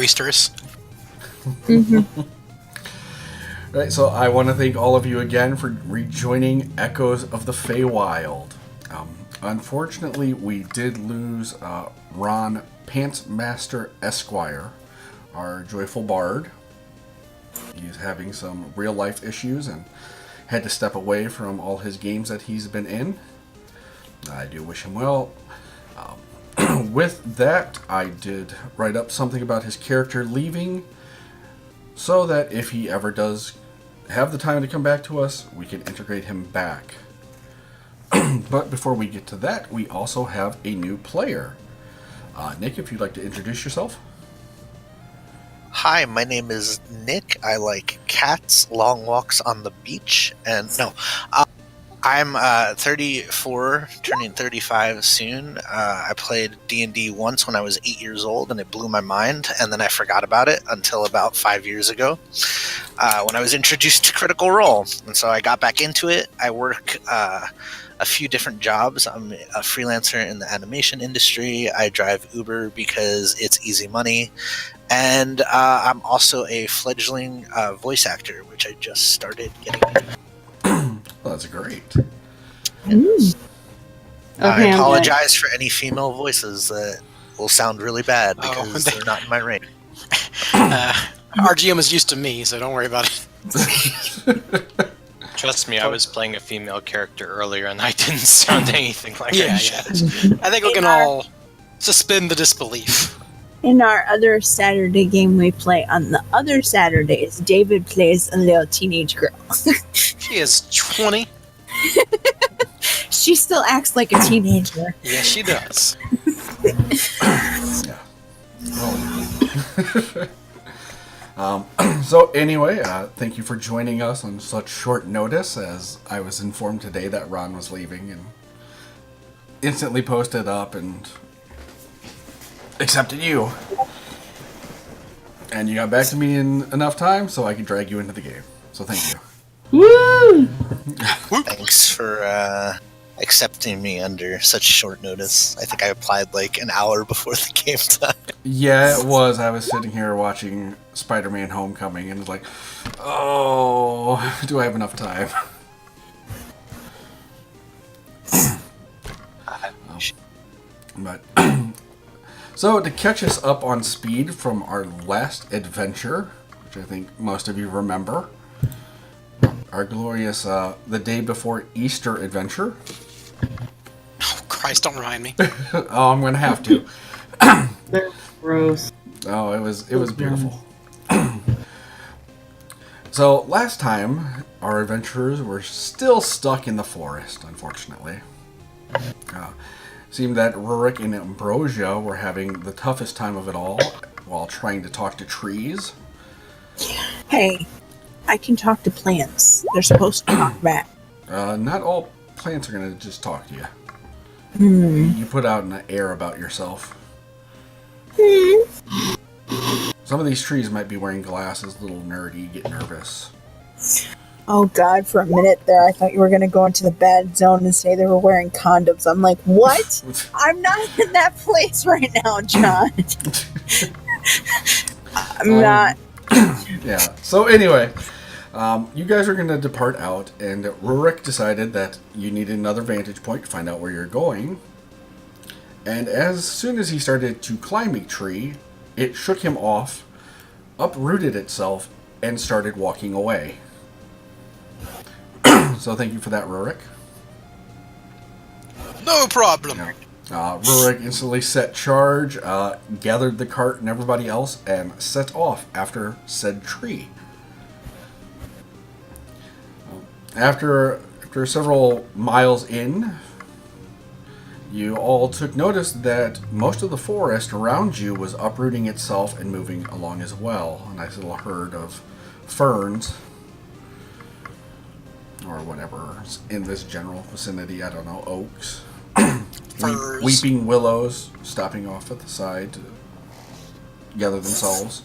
boisterous. Mm-hmm. Right, so I want to thank all of you again for rejoining Echoes of the Feywild. Unfortunately, we did lose Ron Pantsmaster Esquire, our joyful bard. He's having some real-life issues and had to step away from all his games that he's been in. I do wish him well. With that, I did write up something about his character leaving, so that if he ever does have the time to come back to us, we can integrate him back. But before we get to that, we also have a new player. Nick, if you'd like to introduce yourself. Hi, my name is Nick. I like cats, long walks on the beach, and I'm 34, turning 35 soon. I played D&D once when I was 8 years old, and it blew my mind, and then I forgot about it until about 5 years ago when I was introduced to Critical Role. And so I got back into it. I work a few different jobs. I'm a freelancer in the animation industry. I drive Uber because it's easy money. And I'm also a fledgling voice actor, which I just started getting into. Well, that's great. Okay, I apologize for any female voices that will sound really bad because they're not in my range. Our GM is used to me, so don't worry about it. Trust me, I was playing a female character earlier, and I didn't sound anything like Yeah. that. I think we can all suspend the disbelief. In our other Saturday game we play on the other Saturdays, David plays a little teenage girl. She is 20. She still acts like a teenager. Yes, she does. Yeah. So anyway, thank you for joining us on such short notice, as I was informed today that Ron was leaving and instantly posted up and accepted you. And you got back to me in enough time so I could drag you into the game. So thank you. Woo! Thanks for accepting me under such short notice. I think I applied like an hour before the game time. Yeah, it was. I was sitting here watching Spider-Man Homecoming and was like, oh, do I have enough time? But so to catch us up on speed from our last adventure, which I think most of you remember, our glorious the day before Easter adventure. Oh, Christ, don't remind me. Oh, I'm gonna have to. They're gross. Oh, it was beautiful. So last time, our adventurers were still stuck in the forest, unfortunately. Seemed that Rurik and Ambrosia were having the toughest time of it all while trying to talk to trees. Hey, I can talk to plants. They're supposed to talk back. Not all plants are going to just talk to you. Hmm. You put out an air about yourself. Some of these trees might be wearing glasses, a little nerdy, get nervous. Oh God, for a minute there, I thought you were going to go into the bad zone and say they were wearing condoms. I'm like, what? I'm not in that place right now, John. I'm not. Yeah, so anyway, you guys are going to depart out, and Rurik decided that you needed another vantage point to find out where you're going. And as soon as he started to climb a tree, it shook him off, uprooted itself, and started walking away. So thank you for that, Rurik. No problem. Yeah. Rurik instantly set charge, gathered the cart and everybody else, and set off after said tree. After several miles in, you all took notice that most of the forest around you was uprooting itself and moving along as well. A nice little herd of ferns, or whatever, in this general vicinity. I don't know, oaks. Firs. Weeping willows stopping off at the side to gather themselves.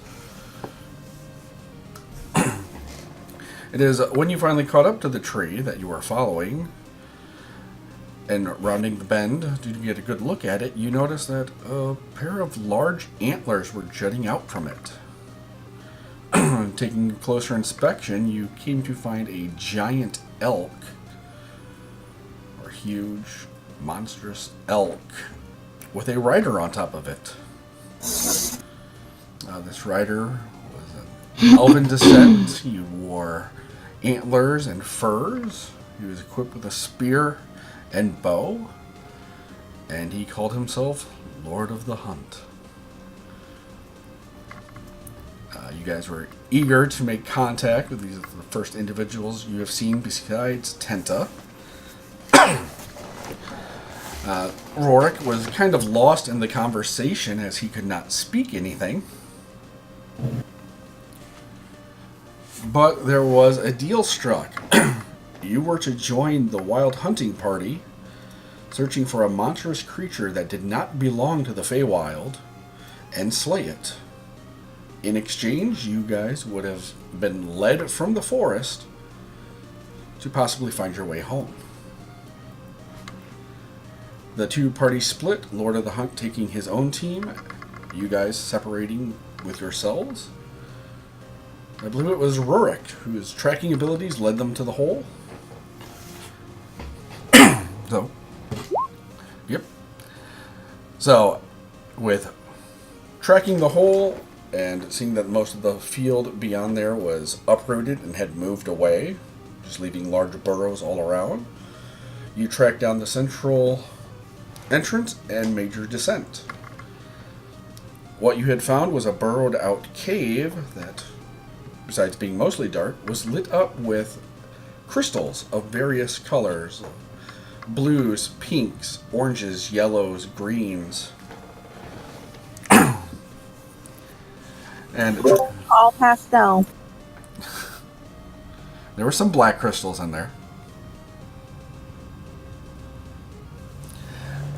It is when you finally caught up to the tree that you were following And rounding the bend, to get a good look at it, you notice that a pair of large antlers were jutting out from it. Taking a closer inspection, you came to find a giant elk, or huge, monstrous elk, with a rider on top of it. This rider was an elven descent. He wore antlers and furs. He was equipped with a spear and bow, and he called himself Lord of the Hunt. You guys were eager to make contact with these are the first individuals you have seen besides Tenta. Rorik was kind of lost in the conversation as he could not speak anything. But there was a deal struck. You were to join the wild hunting party, searching for a monstrous creature that did not belong to the Feywild, and slay it. In exchange, you guys would have been led from the forest to possibly find your way home. The two parties split, Lord of the Hunt taking his own team, you guys separating with yourselves. I believe it was Rurik, whose tracking abilities led them to the hole. So, with tracking the hole and seeing that most of the field beyond there was uprooted and had moved away, just leaving large burrows all around, you tracked down the central entrance and made your descent. What you had found was a burrowed out cave that, besides being mostly dark, was lit up with crystals of various colors. Blues, pinks, oranges, yellows, greens. And all pastel. There were some black crystals in there.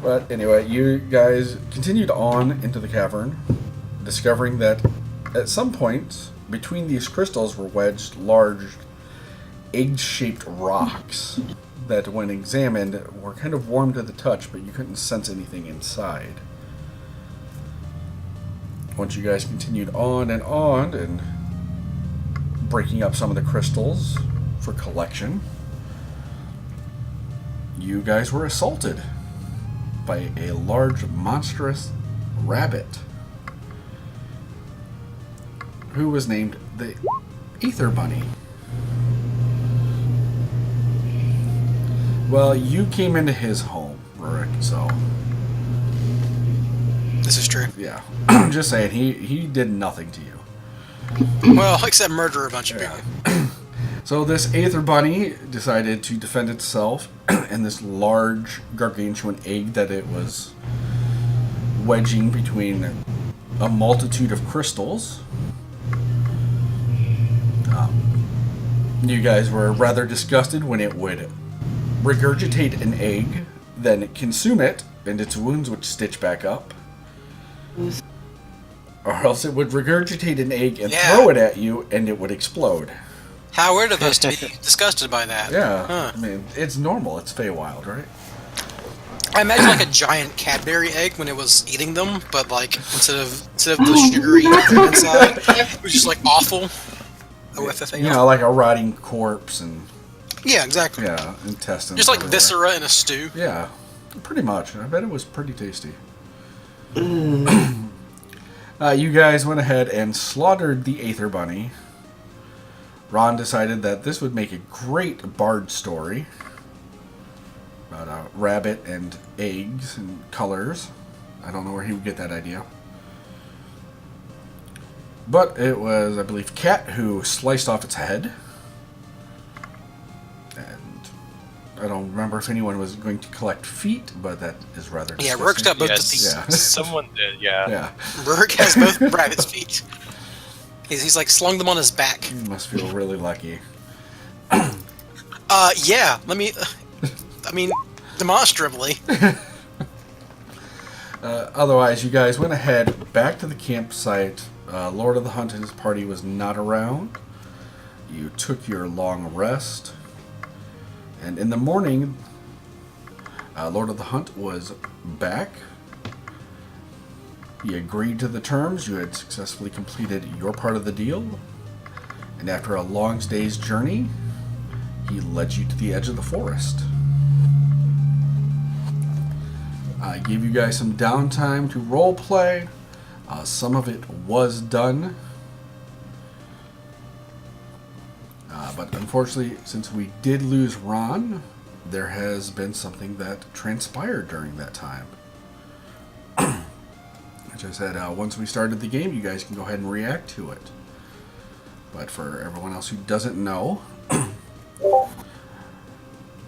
But anyway, you guys continued on into the cavern, discovering that at some point between these crystals were wedged large egg-shaped rocks that, when examined, were kind of warm to the touch, but you couldn't sense anything inside. Once you guys continued on and breaking up some of the crystals for collection, you guys were assaulted by a large, monstrous rabbit who was named the Aether Bunny. Well, you came into his home, Rurik, so... This is true. Yeah. I'm just saying, he did nothing to you. Well, except murder a bunch of people. So this Aether Bunny decided to defend itself in this large, gargantuan egg that it was wedging between a multitude of crystals. You guys were rather disgusted when it would regurgitate an egg, then consume it, and its wounds would stitch back up. Or else it would regurgitate an egg and throw it at you, and it would explode. How weird of us to be disgusted by that. Yeah, Huh. I mean, it's normal. It's Feywild, right? I imagine like a giant Cadbury egg when it was eating them, but like instead of the sugary inside, it was just like awful. You know, like a rotting corpse and... Yeah, exactly. Yeah, intestines. Just like everywhere. viscera in a stew. Yeah, pretty much. I bet it was pretty tasty. You guys went ahead and slaughtered the Aether Bunny. Ron decided that this would make a great bard story about a rabbit and eggs and colors. I don't know where he would get that idea. But it was, I believe, Cat who sliced off its head. And I don't remember if anyone was going to collect feet, but that is rather disgusting. Yeah, Rurik's got both the Yes, feet. Yeah. someone did, yeah. Yeah, Rurik has both rabbit's feet. He's like slung them on his back. you must feel really lucky. Yeah, let me... I mean, demonstrably. Otherwise, you guys went ahead back to the campsite. Lord of the Hunt and his party was not around. You took your long rest. And in the morning, Lord of the Hunt was back. He agreed to the terms. You had successfully completed your part of the deal. And after a long day's journey, he led you to the edge of the forest. I gave you guys some downtime to role play. Some of it was done. But unfortunately, since we did lose Ron, there has been something that transpired during that time. Which I said, once we started the game, you guys can go ahead and react to it. But for everyone else who doesn't know,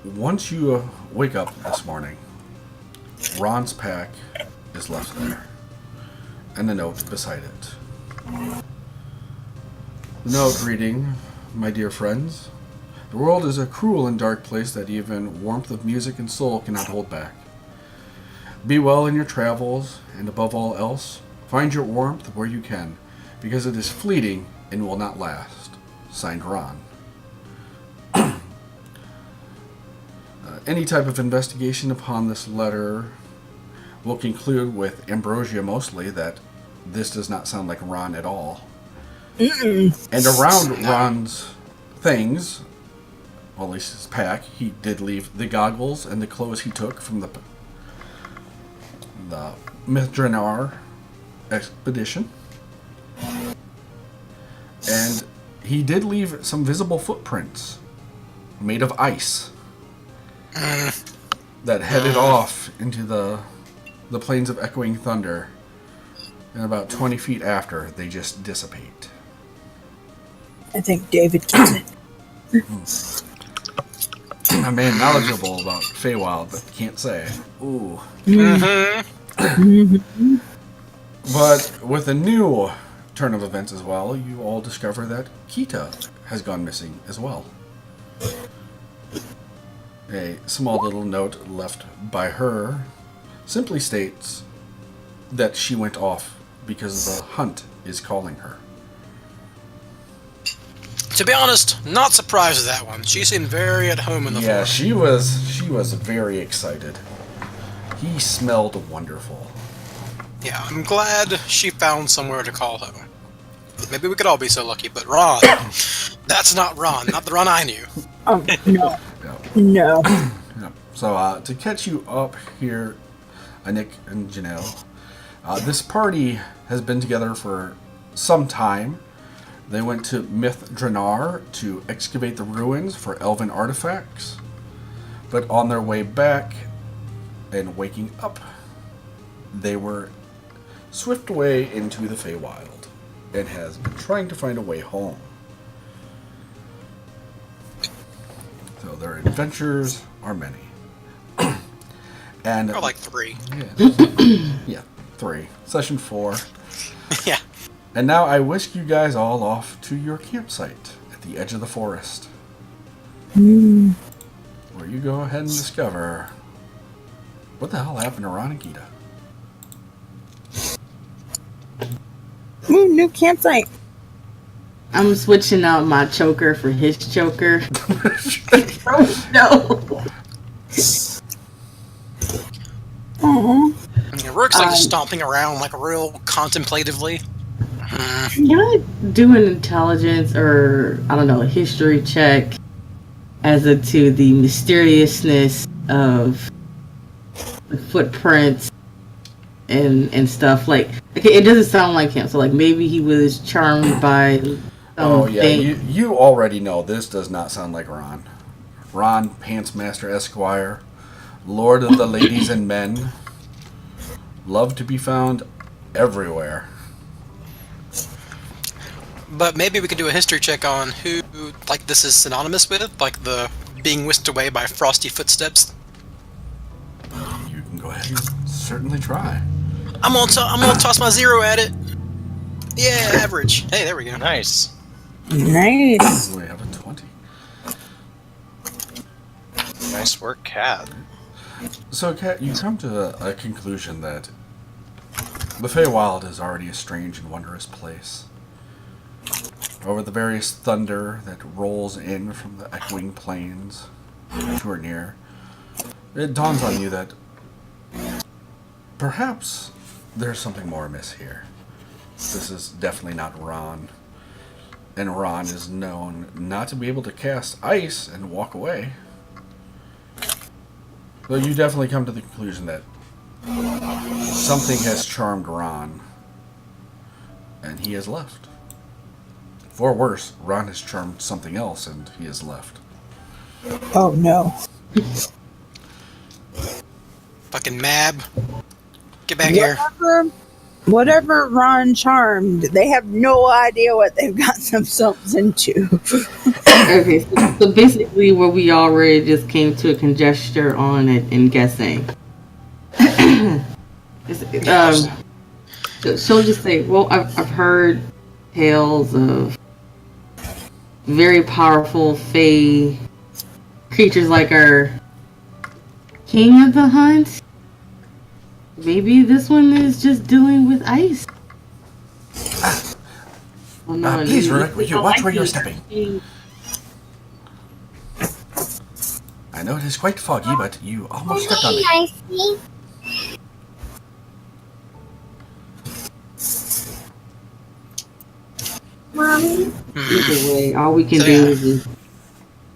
once you wake up this morning, Ron's pack is left there, and a note beside it. The note reading, "My dear friends, the world is a cruel and dark place that even warmth of music and soul cannot hold back. Be well in your travels, and above all else, find your warmth where you can, because it is fleeting and will not last. Signed, Ron." Any type of investigation upon this letter will conclude with Ambrosia mostly that this does not sound like Ron at all. And around Ron's things, well, at least his pack, he did leave the goggles and the clothes he took from the Mithranar expedition. And he did leave some visible footprints made of ice that headed off into the plains of echoing thunder, and about 20 feet after, they just dissipate. I think David gets it. A man knowledgeable about Feywild, but can't say. Ooh. But with a new turn of events as well, you all discover that Kita has gone missing as well. A small little note left by her simply states that she went off because the hunt is calling her. To be honest, not surprised with that one. She seemed very at home in the forest. She was very excited. He smelled wonderful. Yeah, I'm glad she found somewhere to call home. Maybe we could all be so lucky, but Ron, that's not Ron, not the Ron I knew. Oh, no. No. No. So, to catch you up here, Nick and Janelle, this party has been together for some time. They went to Mithranar to excavate the ruins for elven artifacts. But on their way back and waking up, they were swift away into the Feywild and has been trying to find a way home. So their adventures are many. And Or like 3. yeah, 3. Session 4. Yeah. And now I whisk you guys all off to your campsite at the edge of the forest. Where you go ahead and discover what the hell happened to Ron and Gita. Ooh, new campsite. I'm switching out my choker for his choker. Oh, no. Aww. Rook's like stomping around like real contemplatively. Can I do an intelligence or, I don't know, a history check as to the mysteriousness of the footprints and stuff? Like, okay, it doesn't sound like him, so like maybe he was charmed by Oh yeah, you already know this does not sound like Ron. Ron, Pantsmaster Esquire, Lord of the Ladies and Men, love to be found everywhere. But maybe we could do a history check on who, like, this is synonymous with, like the being whisked away by frosty footsteps. You can go ahead and certainly try. I'm gonna toss my 0 at it. Yeah, average. Hey, there we go. Nice. Nice. We have a 20. Nice work, Cat. So, Kat, you come to a conclusion that the Feywild is already a strange and wondrous place. Over the various thunder that rolls in from the echoing plains to or near, it dawns on you that perhaps there's something more amiss here. This is definitely not Ron. And Ron is known not to be able to cast ice and walk away. Though you definitely come to the conclusion that something has charmed Ron, and he has left. For worse, Ron has charmed something else, and he has left. Oh no. Fucking Mab. Get back here. Whatever Ron charmed, they have no idea what they've got themselves into. Okay, so basically where we already just came to a conjecture on it and guessing. She'll just say, well, I've heard tales of very powerful Fey creatures like our king of the hunt. Maybe this one is just dealing with ice. Oh, no, Please, Rurik, will you watch where you're stepping? I know it is quite foggy, but you almost stepped on me. Either way, all we can do is just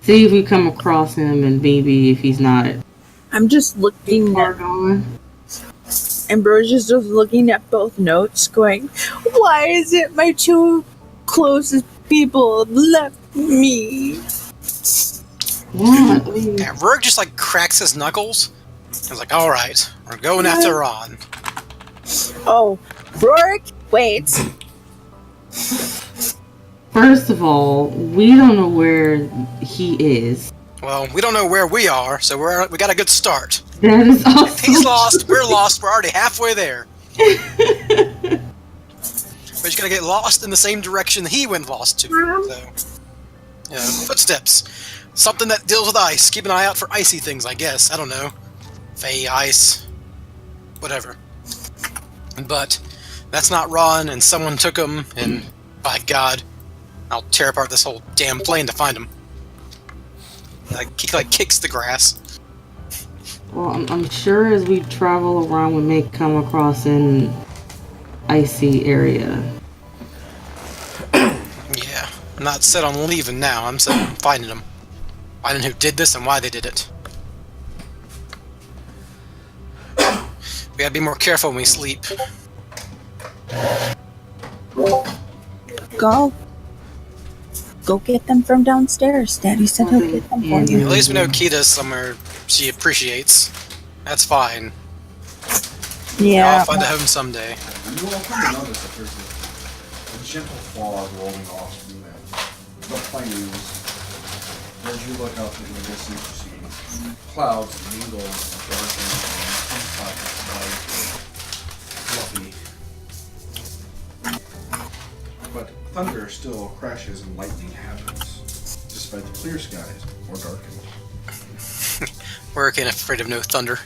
see if we come across him and maybe if he's not I'm just looking far at gone. Ambrosia's just looking at both notes, going, "Why is it my two closest people have left me?" What? Yeah, Rourke just like cracks his knuckles. He's like, alright, we're going after Ron. Oh, Rourke, wait. First of all, we don't know where he is. Well, we don't know where we are, so we got a good start. That is also If he's lost, we're lost, we're already halfway there. We're just gonna get lost in the same direction he went lost to. So, footsteps. Something that deals with ice. Keep an eye out for icy things, I guess. I don't know. Fey, ice, whatever. But that's not Ron, and someone took him, and by God, I'll tear apart this whole damn plane to find him. He kicks the grass. Well, I'm sure as we travel around, we may come across an icy area. Yeah, I'm not set on leaving now. I'm set on finding him. Finding who did this and why they did it. We gotta be more careful when we sleep. Go get them from downstairs. Daddy said he'll get them for At you. least we know Kita's somewhere she appreciates. That's fine. Yeah. I'll find a home someday. You will come to notice that there's a gentle fog rolling off through the plains. As you look up in the distance, you see clouds mingle and darken and spots of light, fluffy. But thunder still crashes and lightning happens, despite the clear skies or darkened. Rourke ain't afraid of no thunder.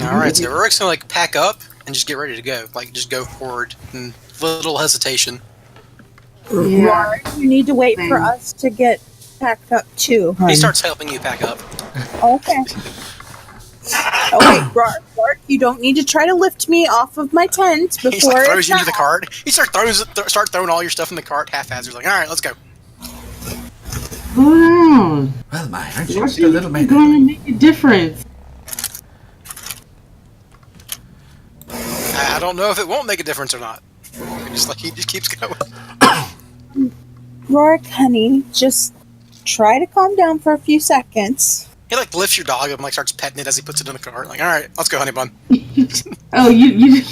Alright, so Rourke's gonna pack up and just get ready to go. Just go forward and little hesitation. Rourke, you need to wait for us to get packed up too, hun. He starts helping you pack up. Okay. Okay, Rourke, you don't need to try to lift me off of my tent before He throws it's you into the not- cart. He start throwing all your stuff in the cart haphazard. Like, alright, let's go. Hold on. Well, my, aren't you What just a little is man? going to make a difference? I don't know if it won't make a difference or not. He just keeps going. Rourke, honey, just try to calm down for a few seconds. He lifts your dog up and starts petting it as he puts it in the cart. Like, alright, let's go, honey bun. Oh, you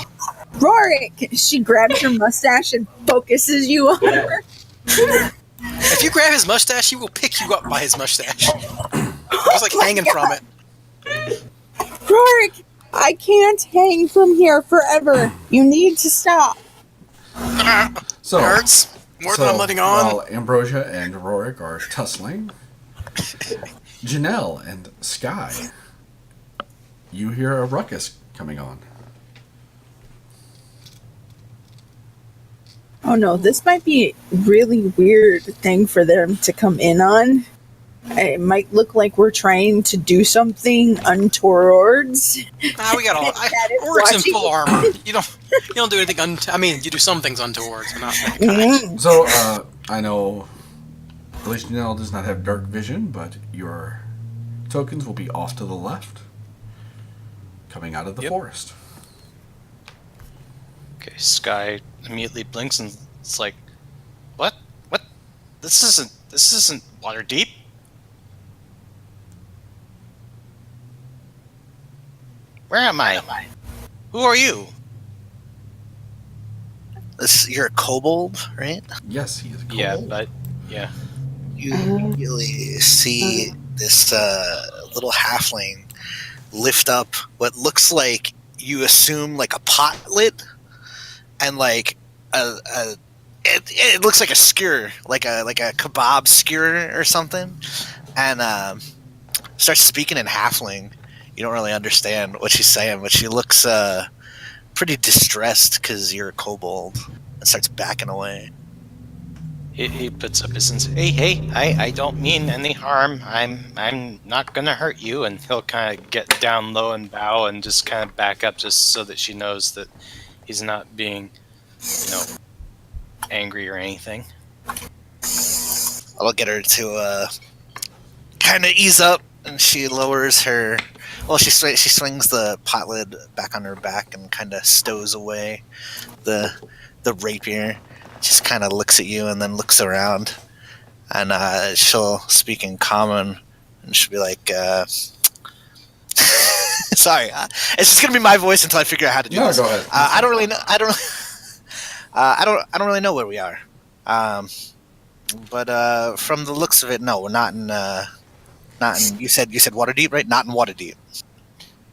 Rourke, she grabs your mustache and focuses you on her. If you grab his mustache, he will pick you up by his mustache. Just hanging from it. Rourke, I can't hang from here forever. You need to stop. So, It hurts. More than I'm letting on. While Ambrosia and Rorik are tussling, Janelle and Sky, you hear a ruckus coming on. Oh no, this might be a really weird thing for them to come in on. It might look like we're trying to do something untowards. Ah, we got all. That is Oryx in watching. full armor. You don't do anything. I mean, you do some things untowards, but not that kind. So, I know Belishnell does not have dark vision, but your tokens will be off to the left, coming out of the forest. Okay, Sky immediately blinks and it's like, what? What? This isn't Waterdeep. Where am I? Who are you? You're a kobold, right? Yes, he is. Cold. Yeah, but yeah. You immediately see this little halfling lift up what looks like, you assume, like a pot lid, and like it looks like a skewer, like a kebab skewer or something, and starts speaking in halfling. You don't really understand what she's saying, but she looks pretty distressed because you're a kobold, and starts backing away. He puts up his hands. Hey, I don't mean any harm. I'm not gonna hurt you. And he'll kind of get down low and bow and just kind of back up just so that she knows that he's not being, angry or anything. I'll get her to kind of ease up, and she lowers her. Well, she swings the pot lid back on her back and kind of stows away the rapier. Just kind of looks at you and then looks around, and she'll speak in common, and she'll be like, "Sorry, it's just gonna be my voice until I figure out how to do this." Go ahead. I don't really know. I don't really know where we are. But from the looks of it, no, we're not in. You said Waterdeep, right? Not in Waterdeep.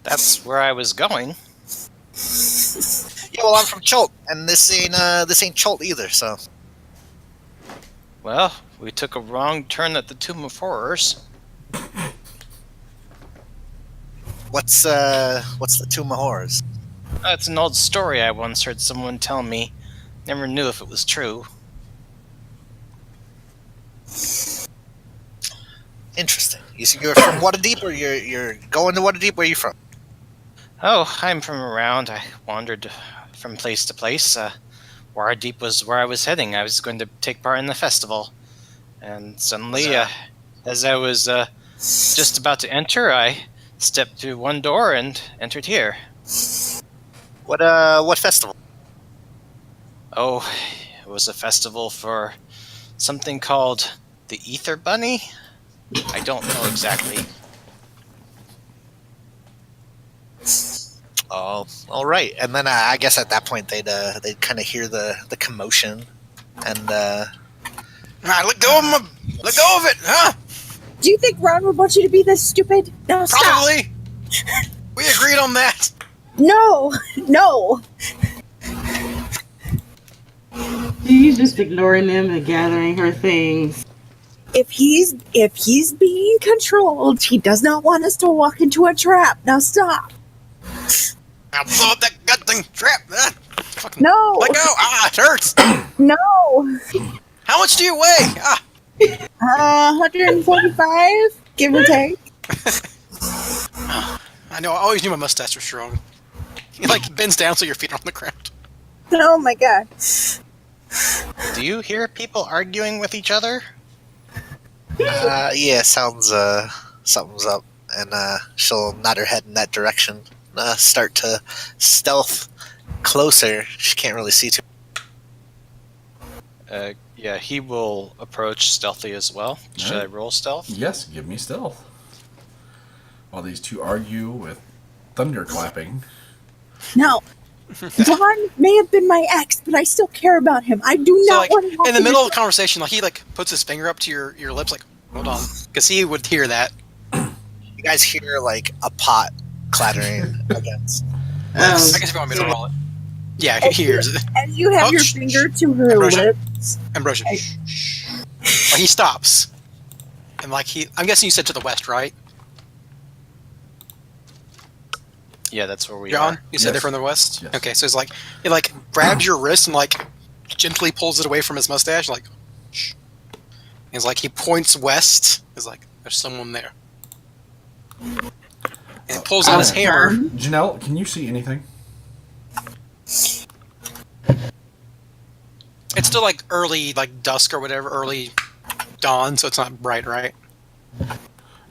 That's where I was going. Yeah, well, I'm from Cholt, and this ain't Cholt either. So, Well, we took a wrong turn at the Tomb of Horrors. what's the Tomb of Horrors? It's an old story I once heard someone tell me. Never knew if it was true. Interesting. You're from Waterdeep, or you're going to Waterdeep? Where are you from? Oh, I'm from around. I wandered from place to place. Waterdeep was where I was heading. I was going to take part in the festival. And suddenly, as I was just about to enter, I stepped through one door and entered here. What festival? Oh, it was a festival for something called the Ether Bunny? I don't know exactly. Oh, all right. And then I guess at that point they'd kind of hear the commotion, and All right, let go of it, huh? Do you think Ron would want you to be this stupid? No, stop. Probably. We agreed on that. No. She's just ignoring them and gathering her things. If he's being controlled, he does not want us to walk into a trap. Now stop. Now blow up that gut thing trap. Fucking No. let go. Ah, it hurts. No. How much do you weigh? Ah. 145, give or take. I know. I always knew my mustache was strong. He bends down so your feet are on the ground. Oh my god. Do you hear people arguing with each other? yeah, sounds something's up, and she'll nod her head in that direction. Start to stealth closer. She can't really see too. Yeah, he will approach stealthy as well. Should I roll stealth? Yes, give me stealth. While these two argue with thunderclapping. No. Ron may have been my ex, but I still care about him. I do not want to. In the middle of the conversation, he puts his finger up to your lips, hold on, because he would hear that. You guys hear a pot clattering against. I guess if you want me to roll it. Yeah, he hears it. As you have your finger to her Ambrosia. lips. Ambrosia. He stops. And I'm guessing you said to the west, right? Yeah, that's where we John? are. You said Yes. they're from the west? Yes. Okay, so it's he grabs your wrist and gently pulls it away from his mustache, like, shh. He's like, he points west. He's like, there's someone there. And pulls out his hammer. Janelle, can you see anything? It's still like early, like dusk or whatever, early dawn, so it's not bright, right?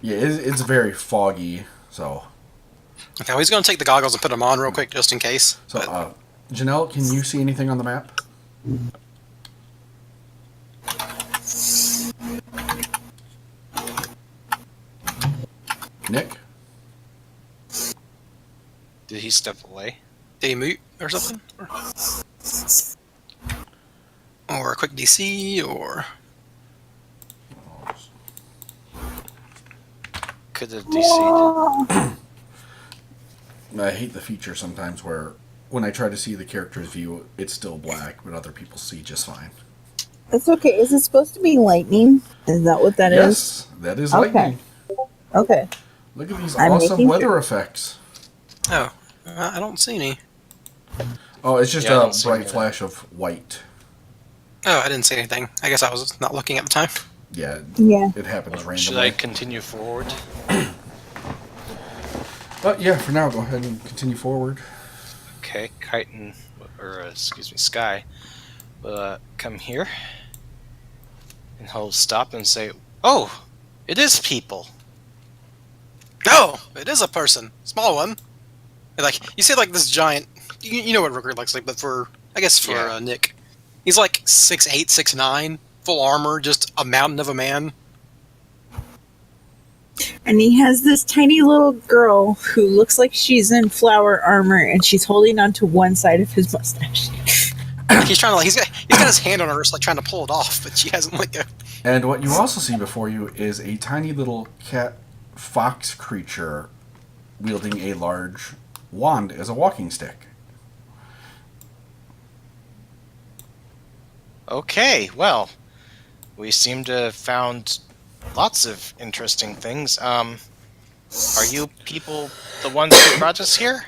Yeah, it's very foggy, so... Okay, well, he's going to take the goggles and put them on real quick, just in case. So, Janelle, can you see anything on the map? Nick? Did he step away? Did he mute or something? Or a quick DC, or... Could have DC'd. I hate the feature sometimes where when I try to see the character's view, it's still black, but other people see just fine. That's okay. Is it supposed to be lightning? Is that what that is? Yes, that is lightning. Okay. Look at these I'm awesome making weather sure. effects. Oh, I don't see any. Oh, it's just Yeah, I a don't see bright any. flash of white. Oh, I didn't see anything. I guess I was not looking at the time. Yeah, Yeah. it happens randomly. Should I continue forward? But yeah, for now, go ahead and continue forward. Okay, Sky will come here, and he'll stop and say, "Oh, it is people." No, it is a person. Small one. Like, you see like this giant... You know what Rooker looks like, but I guess for Yeah. Nick. He's like 6'8", 6'9", full armor, just a mountain of a man. And he has this tiny little girl who looks like she's in flower armor, and she's holding onto one side of his mustache. Like he's trying to, like, he's got his hand on her wrist, like trying to pull it off, but she hasn't let go. And what you also see before you is a tiny little cat fox creature wielding a large wand as a walking stick. Okay, well, we seem to have found lots of interesting things. Are you people the ones who brought us here?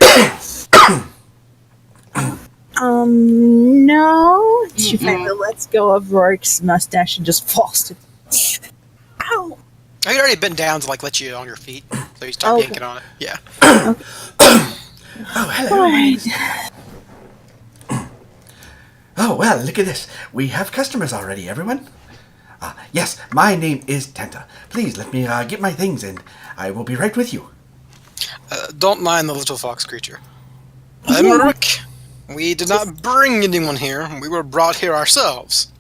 No. She finally lets go of Rourke's mustache and just falls to. Ow! He'd already been down to like let you on your feet, so he started Okay. yanking on it. Yeah. Oh, hello. Alright. Oh, well, look at this. We have customers already, everyone. Yes, my name is Tenta. Please let me get my things and I will be right with you. Don't mind the little fox creature. I'm Rook. We did not bring anyone here. We were brought here ourselves.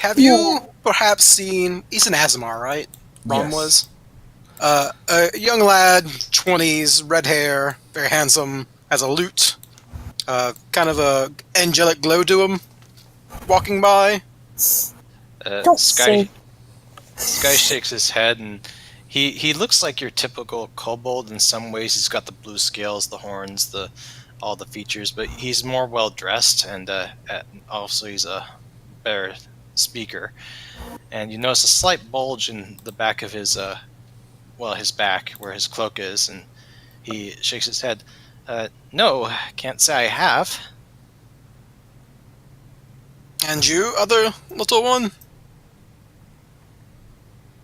Have you perhaps seen... He's an Azamar, right? Rom Yes. was? A young lad, 20s, red hair, very handsome, has a lute. Kind of a angelic glow to him. Walking by. Don't Sky say. shakes his head, and he looks like your typical kobold in some ways. He's got the blue scales, the horns, all the features, but he's more well dressed, and also he's a better speaker. And you notice a slight bulge in the back of his his back where his cloak is, and he shakes his head. No, can't say I have. And you, other little one?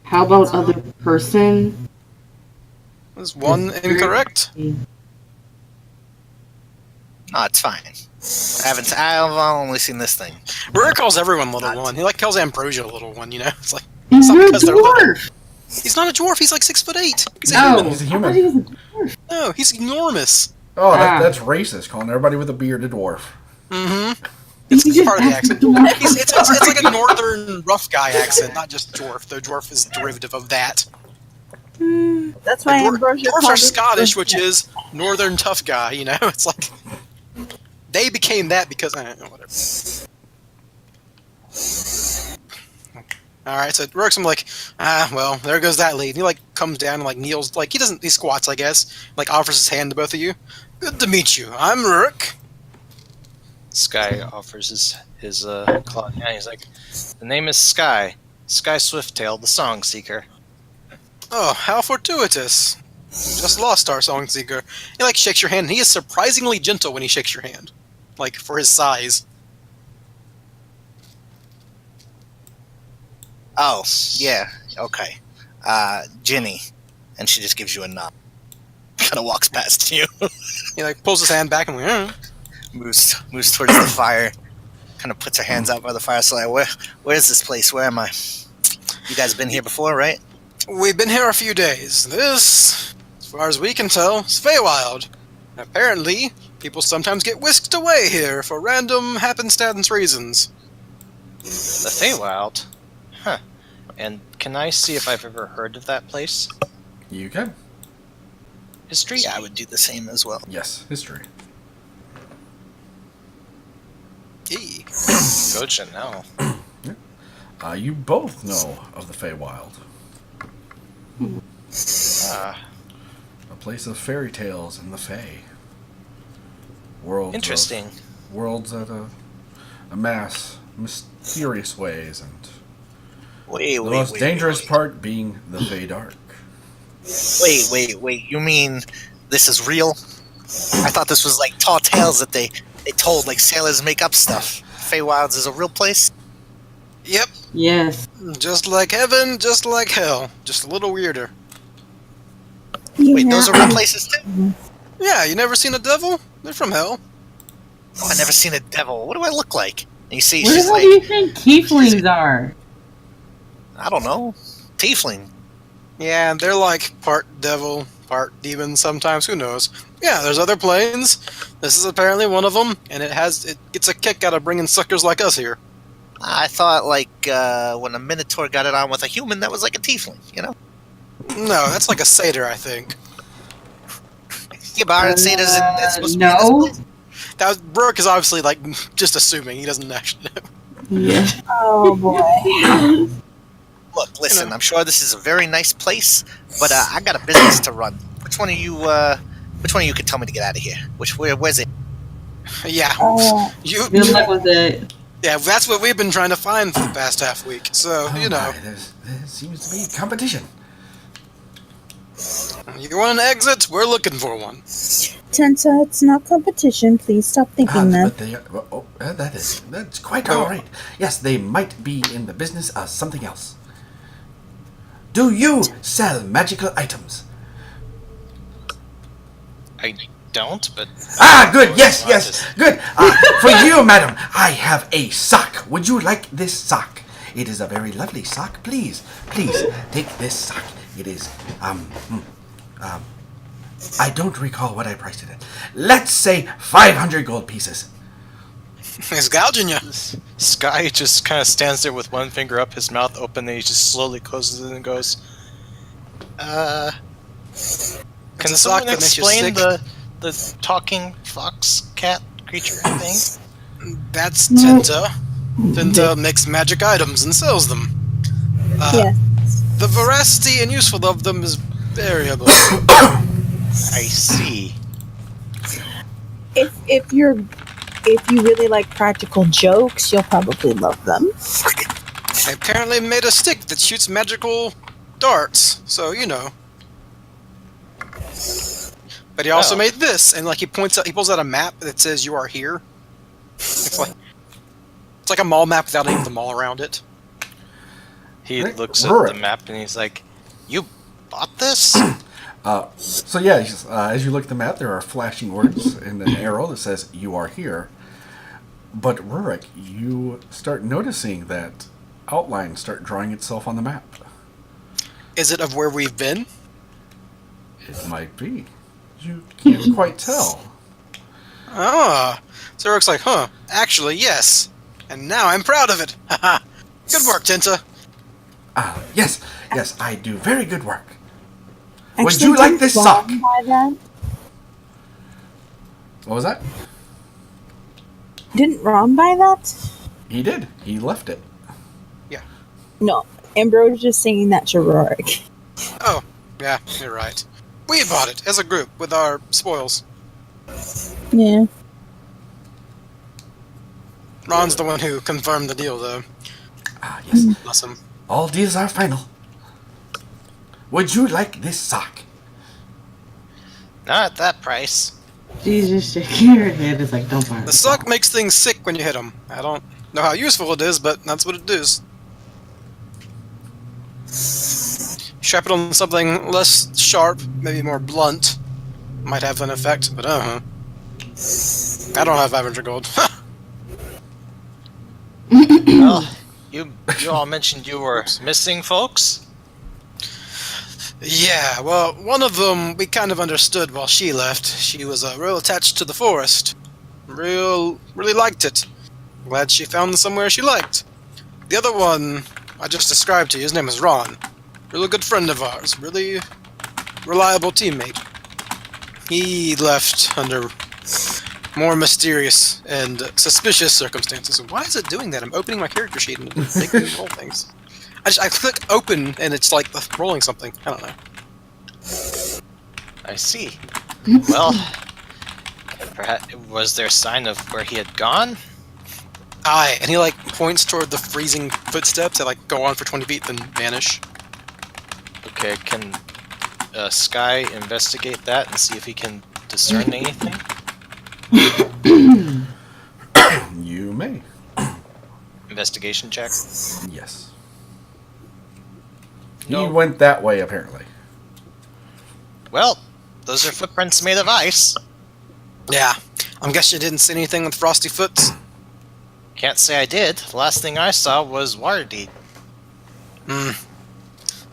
How about other person? Is one incorrect? No, it's fine. I've only seen this thing. Rook calls everyone little one. He like calls Ambrosia little one, you know? It's like... You're a because they're little. dwarf! He's not a dwarf, he's like 6'8". He's a No, human. He's a I human. thought he was a dwarf. No, he's enormous. Oh, that's racist, calling everybody with a beard a dwarf. Mm-hmm. You It's just part of the asked accent. the dwarf. It's like a northern rough guy accent, not just dwarf. Though dwarf is derivative of that. That's why Ambrosia Dwarfs called are it Scottish, dwarf. which is northern tough guy. You know, it's like they became that because whatever. All right, so Rourke's like, well, there goes that lead. He like comes down and like kneels, like he squats, I guess. Like offers his hand to both of you. Good to meet you. I'm Rourke. Sky offers his claw. Yeah, he's like, the name is Sky Swifttail, the Song Seeker. Oh, how fortuitous. Just lost our song seeker. He like shakes your hand, and he is surprisingly gentle when he shakes your hand. Like, for his size. Oh, yeah. Okay. Ginny. And she just gives you a nod. Kind of walks past you. He like pulls his hand back and moves towards the fire. Kind of puts her hands out by the fire. So like, where's this place? Where am I? You guys been here before, right? We've been here a few days. This, as far as we can tell, is Feywild. Apparently, people sometimes get whisked away here for random happenstance reasons. The Feywild? Huh. And can I see if I've ever heard of that place? You can. History? Yeah, I would do the same as well. Yes, history. Eee. Good to know. You both know of the Feywild. A place of fairy tales and the Fey. Interesting. Worlds that amass mysterious ways, and the most dangerous part being the Fey Dark. Wait. You mean this is real? I thought this was like tall tales that they told, like sailors make up stuff. Feywilds is a real place? Yep. Yes. Just like heaven, just like hell. Just a little weirder. Wait, those are real places too? Yeah, you never seen a devil? They're from hell. Oh, I never seen a devil. What do I look like? And you see, Where the she's hell like, do you think tieflings are? I don't know, tiefling. Yeah, they're like part devil, part demon sometimes, who knows. Yeah, there's other planes. This is apparently one of them, and it gets a kick out of bringing suckers like us here. I thought like when a minotaur got it on with a human, that was like a tiefling, you know? No, that's like a satyr, I think. Yeah, but aren't satyrs supposed to be in no. this place? That was, Brooke is obviously like just assuming, he doesn't actually know. Yeah. Oh boy. Look, listen, I'm sure this is a very nice place, but I got a business to run. Which one of you could tell me to get out of here? Where's it? Yeah, you. Good luck with it. Yeah, that's what we've been trying to find for the past half week. So you know, My, there seems to be competition. you want an exit? We're looking for one. Tenta, it's not competition. Please stop thinking that. But they are, that's quite all right. Yes, they might be in the business of something else. Do you sell magical items? I don't, but... Good, yes, good. For you, madam, I have a sock. Would you like this sock? It is a very lovely sock. Please, take this sock. It is, I don't recall what I priced it at. Let's say 500 gold pieces. He's gouging you. Sky just kind of stands there with one finger up, his mouth open, then he just slowly closes it and goes, Can It's a sock someone that makes you explain sick. the talking fox cat creature thing? That's Tenta. Tenta makes magic items and sells them. Yes. The veracity and useful of them is variable. I see. If you really like practical jokes, you'll probably love them. I apparently made a stick that shoots magical darts, so you know. But he also made this, and like he pulls out a map that says "You are here." It's like a mall map without any of the mall around it. He Right. looks at Rurik. the map and he's like, "You bought this?" So yeah, as you look at the map, there are flashing words and an arrow that says "You are here." But Rurik, you start noticing that outlines start drawing itself on the map. Is it of where we've been? It might be. You can't quite tell. Ah, so Rook's like, huh, actually, yes. And now I'm proud of it. Haha. Good work, Tenta. Yes, I do very good work. Actually, Would you like this didn't sock? Ron buy that? What was that? Didn't Ron buy that? He did. He left it. No. Amber was just saying that to Rorik. Oh, yeah, you're right. We bought it as a group with our spoils. Yeah. Ron's the one who confirmed the deal, though. Yes. Awesome. All deals are final. Would you like this sock? Not at that price. She's just shaking her head. It's like, don't buy The it. sock makes things sick when you hit them. I don't know how useful it is, but that's what it is. strap it on something less sharp, maybe more blunt, might have an effect, but I don't have 500 gold. Well, you all mentioned you were missing folks? Yeah, well, one of them we kind of understood while she left. She was real attached to the forest. Really liked it. Glad she found somewhere she liked. The other one I just described to you, his name is Ron. Really good friend of ours. Really reliable teammate. He left under more mysterious and suspicious circumstances. Why is it doing that? I'm opening my character sheet and it's making me roll things. I click open and it's like rolling something. I don't know. I see. Well, perhaps was there a sign of where he had gone? Aye, and he like points toward the freezing footsteps that like go on for 20 feet then vanish. Okay, can Sky investigate that and see if he can discern anything? You may. Investigation check. Yes. No. He went that way, apparently. Well, those are footprints made of ice. Yeah, I'm guessing you didn't see anything with frosty foots. Can't say I did. The last thing I saw was Waterdeep.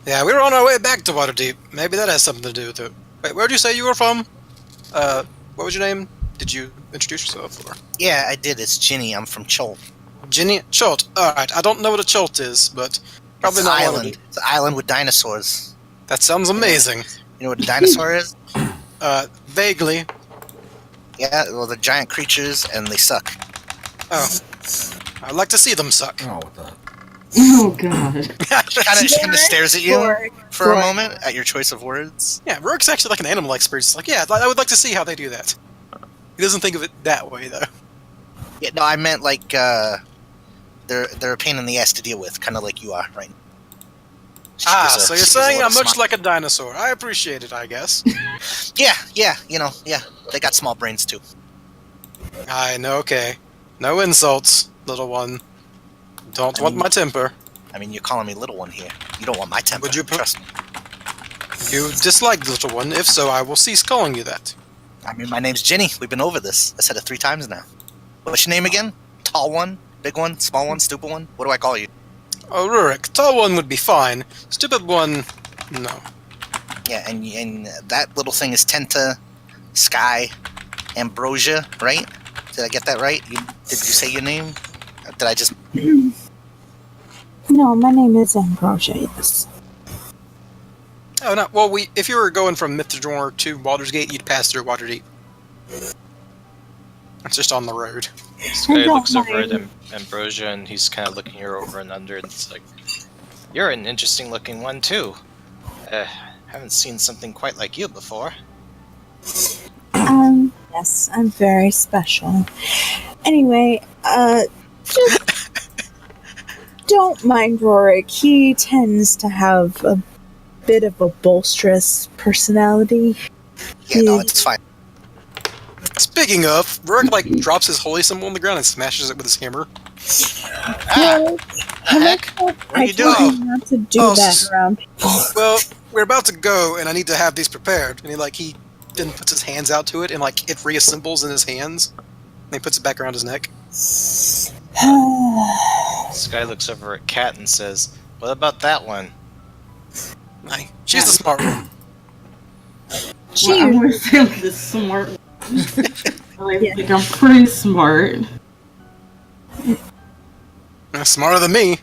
Yeah, we were on our way back to Waterdeep. Maybe that has something to do with it. Wait, where'd you say you were from? What was your name? Did you introduce yourself? Or? Yeah, I did. It's Ginny. I'm from Chol. Ginny? Cholt. Alright, I don't know what a Cholt is, but probably It's an not island. Waterdeep. It's an island with dinosaurs. That sounds amazing. You know what a dinosaur is? Vaguely. Yeah, well, they're giant creatures and they suck. Oh. I'd like to see them suck. Oh, what the? Oh god. She kind of stares at you Rorik, for a Rorik. moment at your choice of words. Yeah, Rorik's actually like an animal expert. It's like, yeah, I would like to see how they do that. He doesn't think of it that way, though. Yeah, no, I meant like they're a pain in the ass to deal with, kind of like you are, right? So you're saying I'm much like a dinosaur. I appreciate it, I guess. Yeah, they got small brains too. I know, okay. No insults, little one. Don't want my temper. I mean, you're calling me little one here. You don't want my temper. Would you trust me? You dislike the little one. If so, I will cease calling you that. I mean, my name's Ginny. We've been over this. I said it 3 times now. What's your name again? Tall one, big one, small one, stupid one? What do I call you? Oh, Rurik, tall one would be fine. Stupid one, no. Yeah, and that little thing is Tenta, Sky, Ambrosia, right? Did I get that right? Did you say your name? Did I just... No, my name is Ambrosia, yes. Oh, no. Well, if you were going from Mythdor to Baldur's Gate, you'd pass through Waterdeep. It's just on the road. This guy don't looks over at mind. Ambrosia and he's kind of looking her over and under and it's like, you're an interesting looking one too. Haven't seen something quite like you before. Yes, I'm very special. Anyway, just don't mind Rorik. He tends to have a bit of a boisterous personality. Yeah, no, it's fine. Speaking of, Rurik, like, drops his holy symbol on the ground and smashes it with his hammer. Well, Heck? I you told doing? you not to do Oh, that around people. Well, we're about to go, and I need to have these prepared. And he then puts his hands out to it, and, like, it reassembles in his hands. And he puts it back around his neck. This guy looks over at Kat and says, what about that one? Aye. She's the smart one. Well, I'm gonna say I'm the smart one. I think I'm pretty smart. Smarter than me.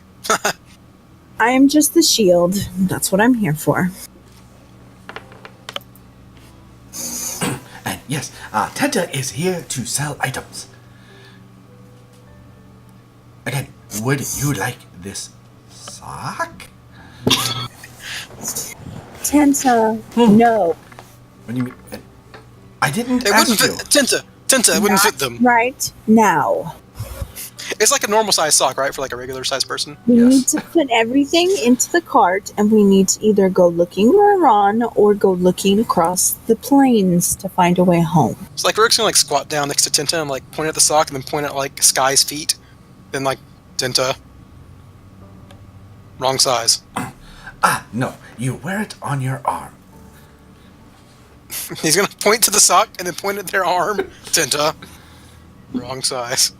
I am just the shield. That's what I'm here for. And yes, Tenta is here to sell items. Again, would you like this sock? Tenta, no. What do you mean? I didn't It ask wouldn't you. fit. Tinta, it wouldn't fit them. Right now. It's like a normal size sock, right? For like a regular sized person. We Yes. need to put everything into the cart, and we need to either go looking where Ron or go looking across the plains to find a way home. It's like Rurik's gonna like squat down next to Tinta and like point at the sock and then point at like Sky's feet. Then like Tinta. Wrong size. Ah, no, you wear it on your arm. He's gonna point to the sock and then point at their arm. Tinta. Wrong size.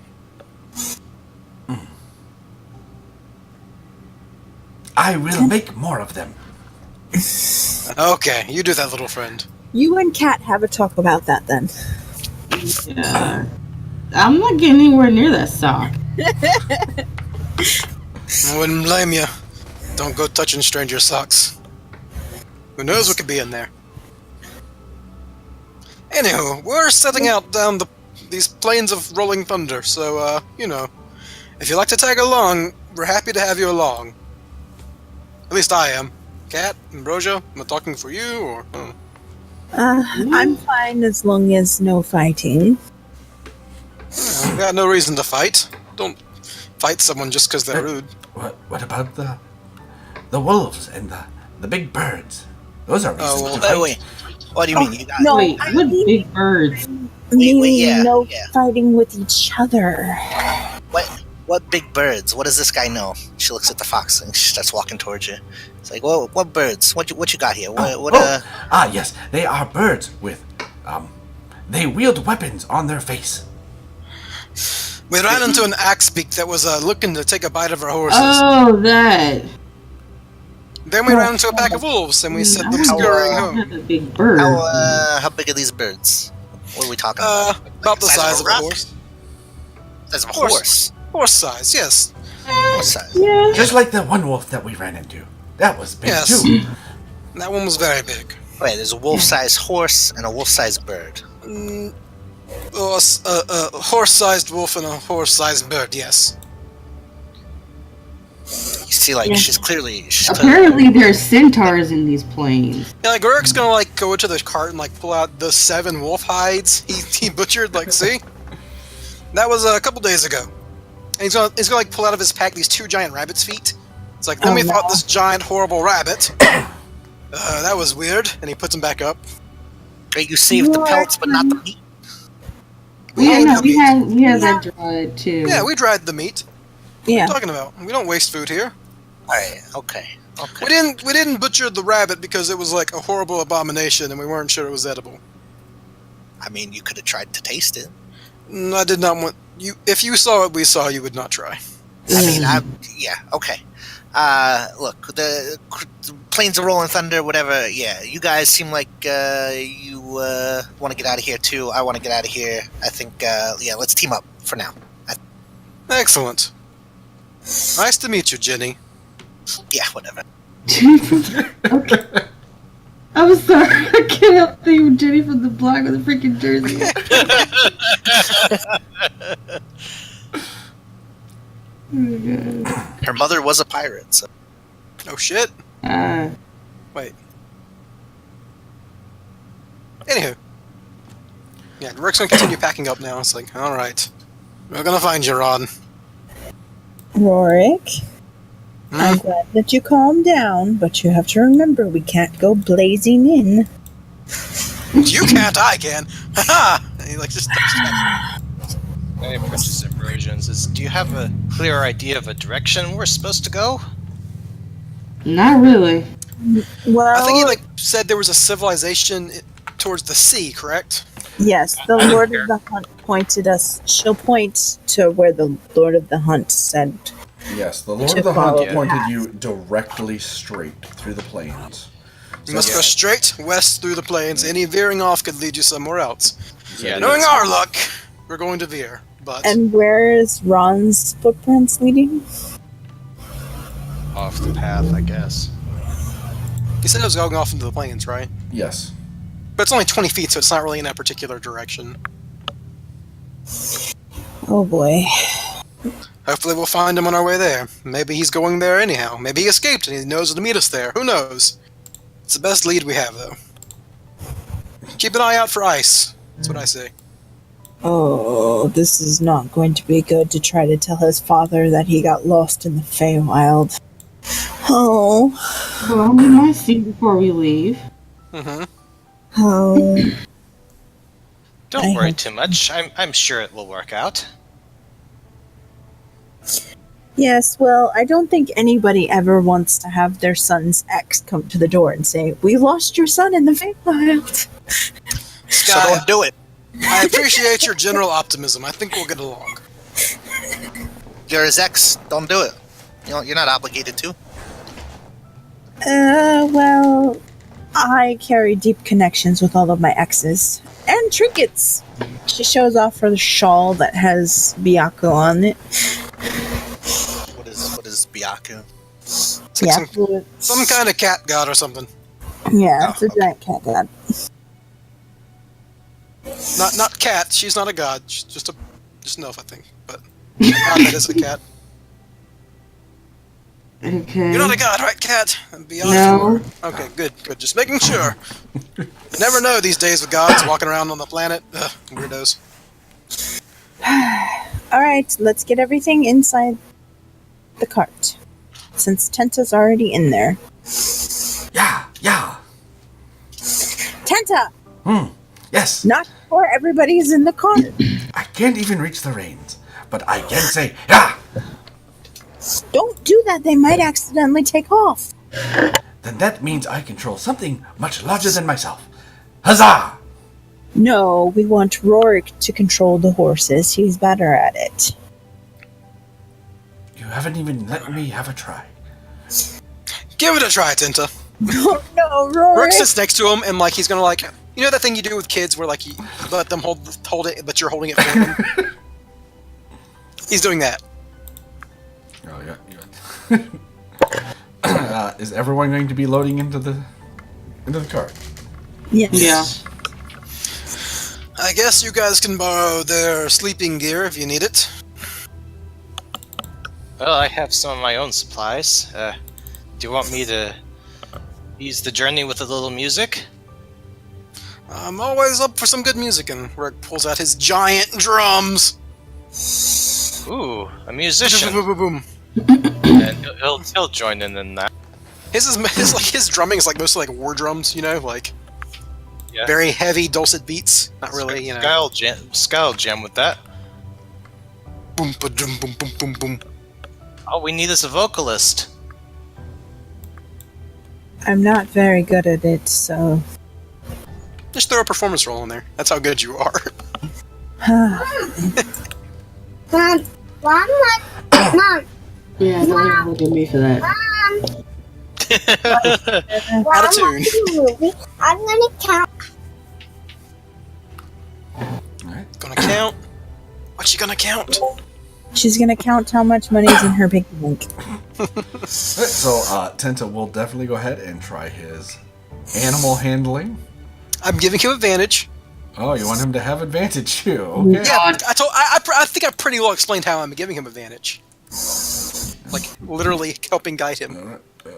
I will make more of them. Okay, you do that, little friend. You and Kat have a talk about that then. Yeah. I'm not getting anywhere near that sock. I wouldn't blame you. Don't go touching stranger socks. Who knows what could be in there? Anywho, we're setting out down these plains of rolling thunder, so, if you'd like to tag along, we're happy to have you along. At least I am. Kat, Ambrosia, am I talking for you, or... I'm fine as long as no fighting. We got no reason to fight. Don't fight someone just because they're rude. What about the wolves and the big birds? Those are reasons well, to fight. Wait. What do you mean? You got no. Wait, I what mean- big birds? Meaning no yeah. fighting with each other. what big birds? What does this guy know? She looks at the fox and she starts walking towards you. It's like, well, what birds? What you got here? Ah, yes, they are birds with, they wield weapons on their face. We ran into an axe beak that was looking to take a bite of our horses. Oh, that. Then we ran into a pack of wolves, and we sent them scurrying home. Not a big bird. How big are these birds? What are we talking about? About the size of a rock? horse. Size of a Horse. horse. Horse size, yes. Horse size. Yeah. Just like the one wolf that we ran into. That was big Yes. too. That one was very big. Wait, there's a wolf-sized horse and a wolf-sized bird. A horse-sized wolf and a horse-sized bird, yes. You see, like, Yeah. she's clearly... Apparently, there's centaurs in these plains. Yeah, like, Rurik's gonna, go to the cart and, pull out the 7 wolf hides he butchered, see? That was a couple days ago. And he's gonna pull out of his pack these 2 giant rabbit's feet. It's like, then we fought this giant, horrible rabbit. That was weird. And he puts them back up. Wait, you saved the pelts, but not the meat? Yeah, ate no, the we meat. had that dried too. Yeah, we dried the meat. What are Yeah. you talking about? We don't waste food here. Alright, okay. We didn't butcher the rabbit because it was like a horrible abomination and we weren't sure it was edible. I mean, you could have tried to taste it. I did not want you. If you saw what we saw, you would not try. Yeah, okay. Look, the planes of rolling thunder, whatever. Yeah, you guys seem like you want to get out of here too. I want to get out of here. I think, let's team up for now. Excellent. Nice to meet you, Jenny. Yeah, whatever. Okay. I'm sorry, I can't help thinking Jenny from the block with a freaking jersey. Oh my god. Her mother was a pirate, so Oh shit. Wait. Anywho. Yeah, Rick's gonna continue packing up now. It's like, alright. We're gonna find you, Ron. Rorik, Hmm? I'm glad that you calmed down, but you have to remember we can't go blazing in. You can't, I can. Haha! And he just I approaches Ambrosia and says, "Do you have a clear idea of a direction we're supposed to go?" Not really. Well, I think he said there was a civilization towards the sea, correct? yes, the Lord of the Hunt pointed us. She'll point to where the Lord of the Hunt said. Yes, the Lord To of the follow Hunt the pointed path. you directly straight through the plains. You must go straight west through the plains. Any veering off could lead you somewhere else. Yeah, Knowing our luck, we're going to veer. But And where is Ron's footprints leading? off the path, I guess. he said it was going off into the plains, right? Yes. But it's only 20 feet, so it's not really in that particular direction. Oh boy. Hopefully we'll find him on our way there. Maybe he's going there anyhow. Maybe he escaped and he knows to meet us there. Who knows? It's the best lead we have, though. Keep an eye out for ice. That's what I say. Oh, this is not going to be good to try to tell his father that he got lost in the Feywild. Oh. Well, we might see before we leave. Mm-hmm. Oh. Don't I worry hope- too much. I'm sure it will work out. Yes, well, I don't think anybody ever wants to have their son's ex come to the door and say, "We lost your son in the Feywild." So Sky, don't do it. I appreciate your general optimism. I think we'll get along. You're his ex. Don't do it. You're not obligated to. Well, I carry deep connections with all of my exes. And trinkets! She shows off her shawl that has Byaku on it. What is Byaku? It's like some kind of cat god or something. Yeah, it's a giant cat god. Not cat. She's not a god. She's just an elf, I think. But god that is a cat. Okay. You're not a god, right, cat? No. Okay, good. Just making sure. Never know these days with gods walking around on the planet. Ugh, weirdos. Alright, let's get everything inside the cart. Since Tenta's already in there. Yeah. Tenta! Yes. Not before everybody's in the cart. I can't even reach the reins, but I can say, yeah! Don't do that, they might accidentally take off. Then that means I control something much larger than myself. Huzzah! No, we want Rorik to control the horses. He's better at it. You haven't even let me have a try. Give it a try, Tinta. Oh no, Rook Rorik! sits next to him and like he's gonna like you know that thing you do with kids where like you let them hold it but you're holding it for them. He's doing that. Oh yeah. Is everyone going to be loading into the cart? Yes. Yeah. I guess you guys can borrow their sleeping gear if you need it. Well, I have some of my own supplies. Do you want me to ease the journey with a little music? I'm always up for some good music, and Rick pulls out his giant drums. Ooh, a musician. Boom, boom, boom. And he'll join in that. His drumming is like mostly like war drums, you know, like Yeah. very heavy dulcet beats. Not really, you know. Sky'll jam with that. Boom, ba-dum, boom, boom, boom, boom. All we need is a vocalist. I'm not very good at it, so. Just throw a performance roll in there. That's how good you are. Mom, Mom, Yeah, don't even look at me for that. Out of tune. I'm gonna count. Alright. Gonna count. What's she gonna count? She's gonna count how much money's in her piggy bank. So, Tenta will definitely go ahead and try his animal handling. I'm giving him advantage. Oh, you want him to have advantage too? Okay. Yeah, I think I pretty well explained how I'm giving him advantage. Like literally helping guide him. I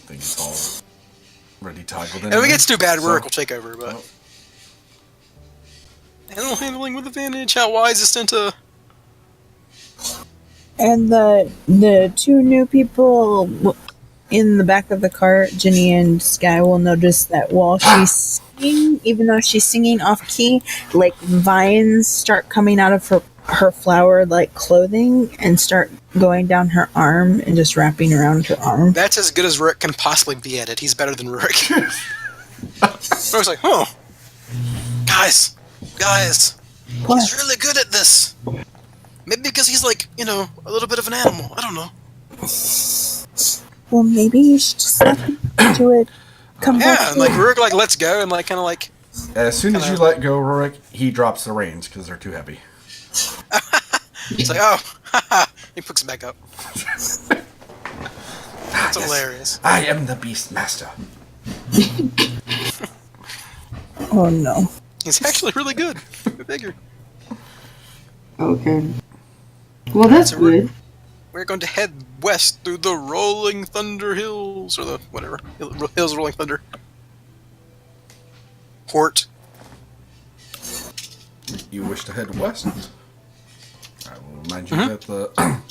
think it's all ready toggled in. And if it gets too bad, So- Rurik will take over. But Oh. animal handling with advantage. How wise is Tinta? And the two new people in the back of the cart, Ginny and Sky, will notice that while she's singing, even though she's singing off key, like vines start coming out of her flower like clothing and start going down her arm and just wrapping around her arm. That's as good as Rurik can possibly be at it. He's better than Rurik. Rurik's like, oh, guys, What? he's really good at this. Maybe because he's like, you know, a little bit of an animal. I don't know. Well, maybe you should just let him do it. Come Yeah, back and like here. Rurik like lets go and like kind of like As soon as you let go, Rorik, he drops the reins because they're too heavy. it's like, oh, haha. He picks it back up. That's Yes. hilarious. I am the Beast Master. Oh no. He's actually really good. Go figure. Okay. Well, that's So we're- good. We're going to head west through the Rolling Thunder Hills, or the whatever hills of Rolling Thunder. Port. You wish to head west? I will remind you that the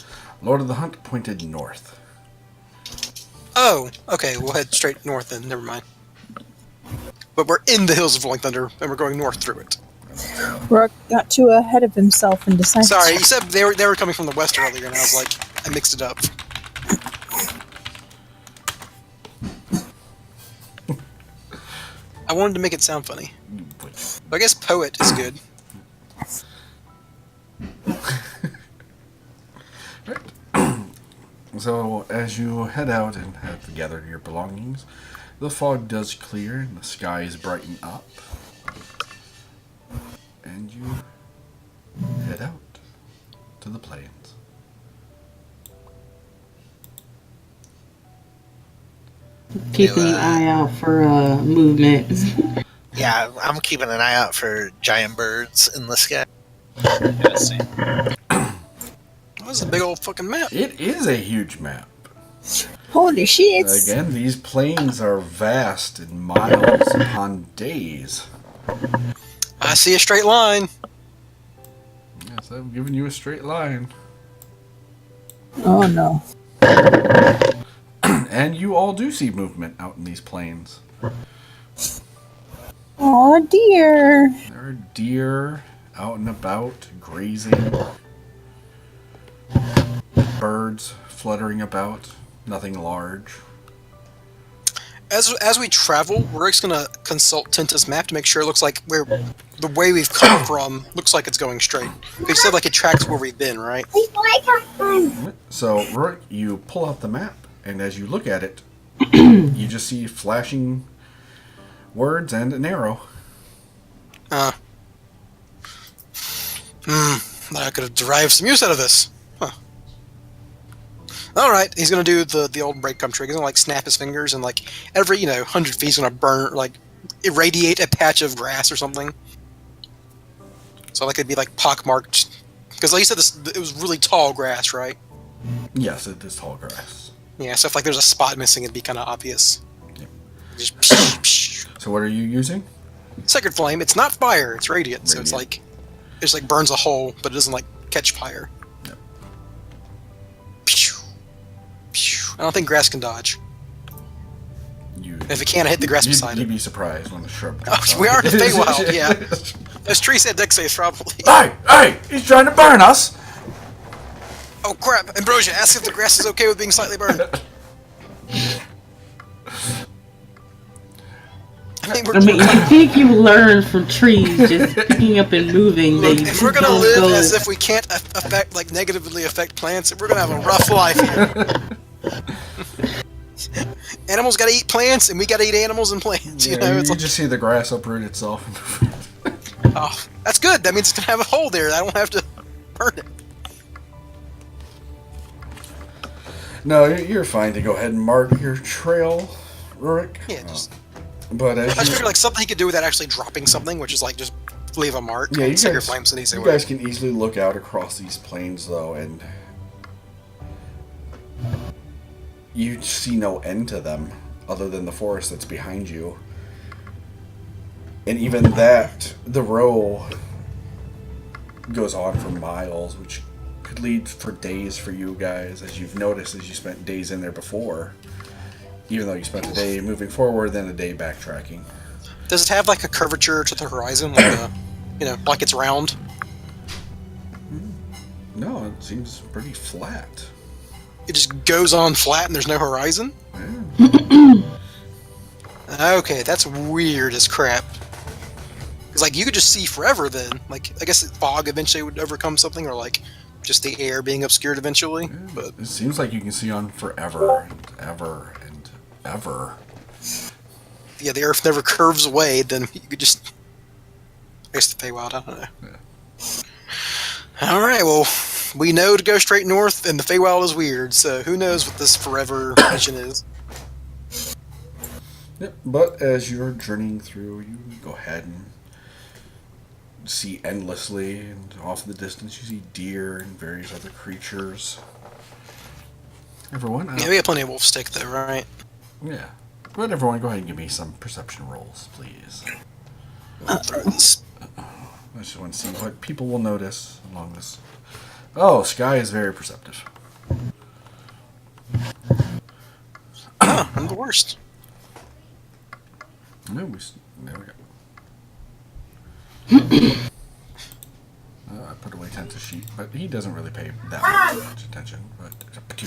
Lord of the Hunt pointed north. Oh, okay. We'll head straight north then. Never mind. But we're in the hills of Rolling Thunder, and we're going north through it. Rourke got too ahead of himself and decided. Sorry, you said they were coming from the west earlier, and I was like, I mixed it up. I wanted to make it sound funny. But I guess poet is good. So, as you head out and have gathered your belongings, the fog does clear and the skies brighten up. And you head out to the plains. Keeping an eye out for movement. Yeah, I'm keeping an eye out for giant birds in the sky. Yeah, same. That was a big old fucking map. It is a huge map. Holy shit! Again, these plains are vast in miles upon days. I see a straight line. Yes, I've given you a straight line. Oh no. And you all do see movement out in these plains. Oh dear. There are deer out and about, grazing. Birds fluttering about, nothing large. As we travel, we're just gonna consult Tinta's map to make sure it looks like the way we've come from looks like it's going straight. You said like it tracks where we've been, right? So, Rourke, you pull out the map, and as you look at it, you just see flashing words and an arrow. I could have derived some use out of this. Huh. Alright, he's gonna do the old breadcrumb trick. He's gonna like snap his fingers and like every 100 feet he's gonna burn like irradiate a patch of grass or something. So like it'd be like pockmarked because like you said, it was really tall grass, right? Yes, it is tall grass. Yeah, so if like there's a spot missing, it'd be kind of obvious. Yep. Just So what are you using? Sacred Flame. It's not fire. It's radiant. So it's like it like burns a hole, but it doesn't like catch fire. Yep. I don't think grass can dodge. If it can, I hit the grass beside it. You'd be surprised when the shrub Oh, comes we out. are in the Feywild, yeah. This tree said deck safe, probably. Hey! He's trying to burn us! Oh crap! Ambrosia, ask if the grass is okay with being slightly burned. I mean, you think you learn from trees just picking up and moving. Look, that you if we're gonna don't live go- as if we can't negatively affect plants, we're gonna have a rough life here. Animals gotta eat plants, and we gotta eat animals and plants. Yeah, It's you like, just see the grass uproot itself. oh, that's good. That means it's gonna have a hole there. I don't have to burn it. No, you're fine to go ahead and mark your trail, Rurik. Yeah, just. But as I just you, figured like something he could do without actually dropping something, which is like just leave a mark. yeah, you Sacred guys, Flame's an easy you way. guys can easily look out across these plains, though, and you see no end to them other than the forest that's behind you. And even that, the row goes on for miles, which could lead for days for you guys, as you've noticed as you spent days in there before. Even though you spent a day moving forward, then a day backtracking. Does it have like a curvature to the horizon, like like it's round? No, it seems pretty flat. It just goes on flat and there's no horizon? Yeah. Okay, that's weird as crap. Because like you could just see forever then. Like I guess fog eventually would overcome something, or like just the air being obscured eventually. Yeah, But it seems like you can see on forever and ever and ever. yeah, the earth never curves away, then you could just I guess the Feywild, I don't know. Yeah. Alright, well, we know to go straight north and the Feywild is weird, so who knows what this forever vision is. Yep. But as you're journeying through, you go ahead and see endlessly, and off in the distance you see deer and various other creatures. Everyone, Yeah, we have plenty of wolf stick though, right? yeah. But everyone, go ahead and give me some perception rolls, please. Throw this. I just want to see what people will notice along this. Oh, Sky is very perceptive. Oh, I'm the worst. No, there we go. put away Tenta's sheet, but he doesn't really pay that much attention. But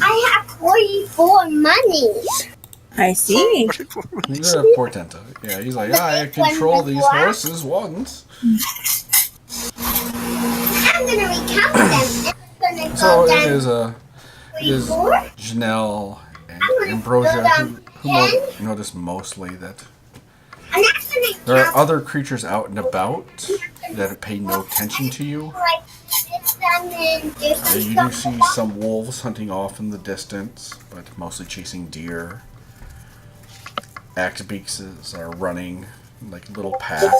I have 44 money. I see. poor Tenta. Yeah, he's like, I control these horses once. I'm gonna recount them. And I'm gonna So go it down is 44. Janelle and gonna Ambrosia go down who notice mostly that And that's gonna there are count other creatures out and about that pay no attention to you. like this and then do some You do stuff see like some wolves hunting off in the distance, but mostly chasing deer. Axbeaks are running like a little pack.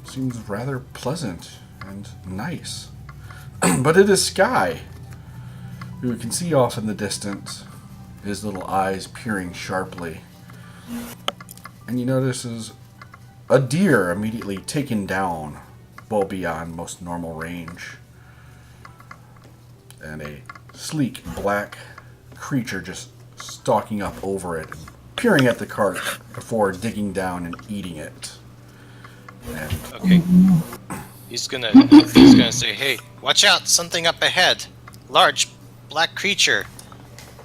Seems rather pleasant and nice. But it is Sky, who you can see off in the distance, his little eyes peering sharply. And you notice is a deer immediately taken down, well beyond most normal range. And a sleek black creature just stalking up over it, peering at the cart before digging down and eating it. And Okay. He's gonna say, "Hey, watch out! Something up ahead! Large black creature."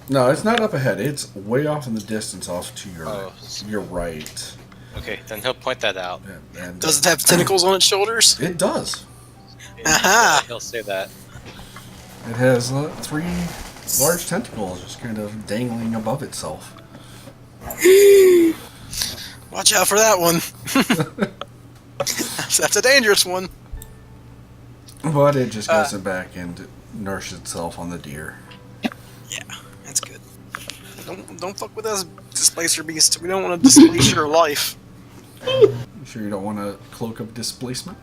no, it's not up ahead. It's way off in the distance, off to Oh. your right. Okay, then he'll point that out. And Does it have tentacles on its shoulders? it does. Aha! He'll say that. It has 3 large tentacles just kind of dangling above itself. Watch out for that one. That's a dangerous one. But it just goes back and nourishes itself on the deer. Yeah, that's good. Don't fuck with us, displacer beast. We don't want to displace your life. You sure you don't want a cloak of displacement?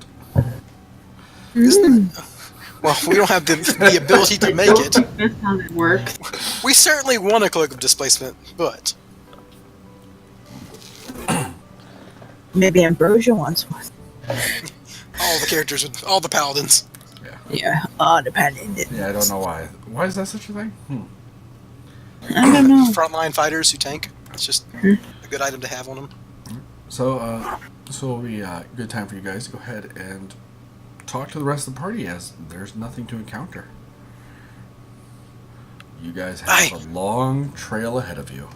Well, we don't have the ability to make it. That's how it works. We certainly want a cloak of displacement, but Maybe Ambrosia wants one. all the characters, all the paladins. Yeah, all dependent. Yeah, I don't know why. Why is that such a thing? I don't know. Frontline fighters who tank. It's just a good item to have on them. So it'll be a good time for you guys to go ahead and talk to the rest of the party, as there's nothing to encounter. You guys have a long trail ahead of you.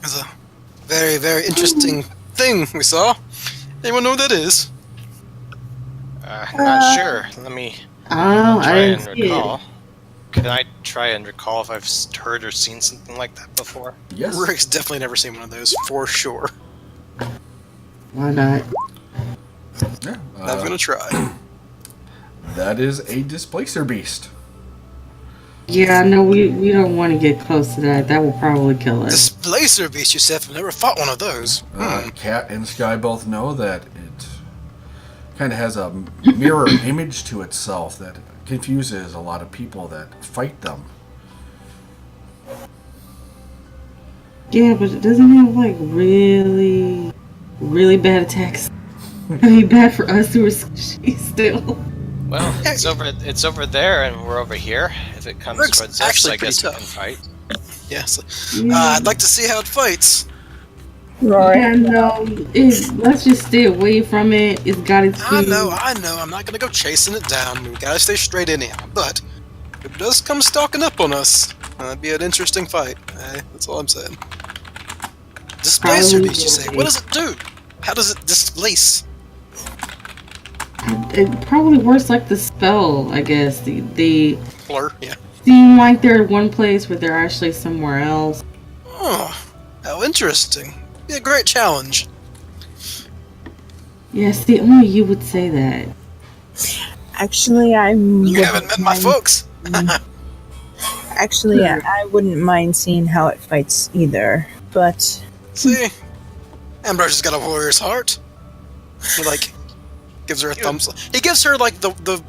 It's a very, very interesting thing we saw. Anyone know what that is? Not sure. Let me Oh, try I and didn't see it. recall. Can I try and recall if I've heard or seen something like that before? Yes. Rick's definitely never seen one of those, for sure. Why not? Yeah. I'm gonna try. That is a displacer beast. Yeah, no, we don't want to get close to that. That will probably kill us. Displacer beast, you said? I've never fought one of those. Cat and Sky both know that it kind of has a mirror image to itself that confuses a lot of people that fight them. Yeah, but it doesn't have like really, really bad attacks. I mean, bad for us who are squishy still. Well, it's over there, and we're over here. If it comes Rick's towards us, actually I guess we pretty can tough. fight. Yes. I'd like to see how it fights. Rory. Yeah, no, let's just stay away from it. It's got its I food. know. I'm not gonna go chasing it down. We gotta stay straight anyhow. But if it does come stalking up on us, that'd be an interesting fight. That's all I'm saying. Displacer beast, you say? What does it do? How does it displace? It probably works like the spell, I guess. They Blur, yeah. seem like they're in one place, but they're actually somewhere else. Oh, how interesting. Be a great challenge. Yeah, see, only you would say that. Actually, You haven't met my folks. Actually, I wouldn't mind seeing how it fights either. But See? Ambrosia's got a warrior's heart. He, like, gives her a thumbs up. He gives her, like, the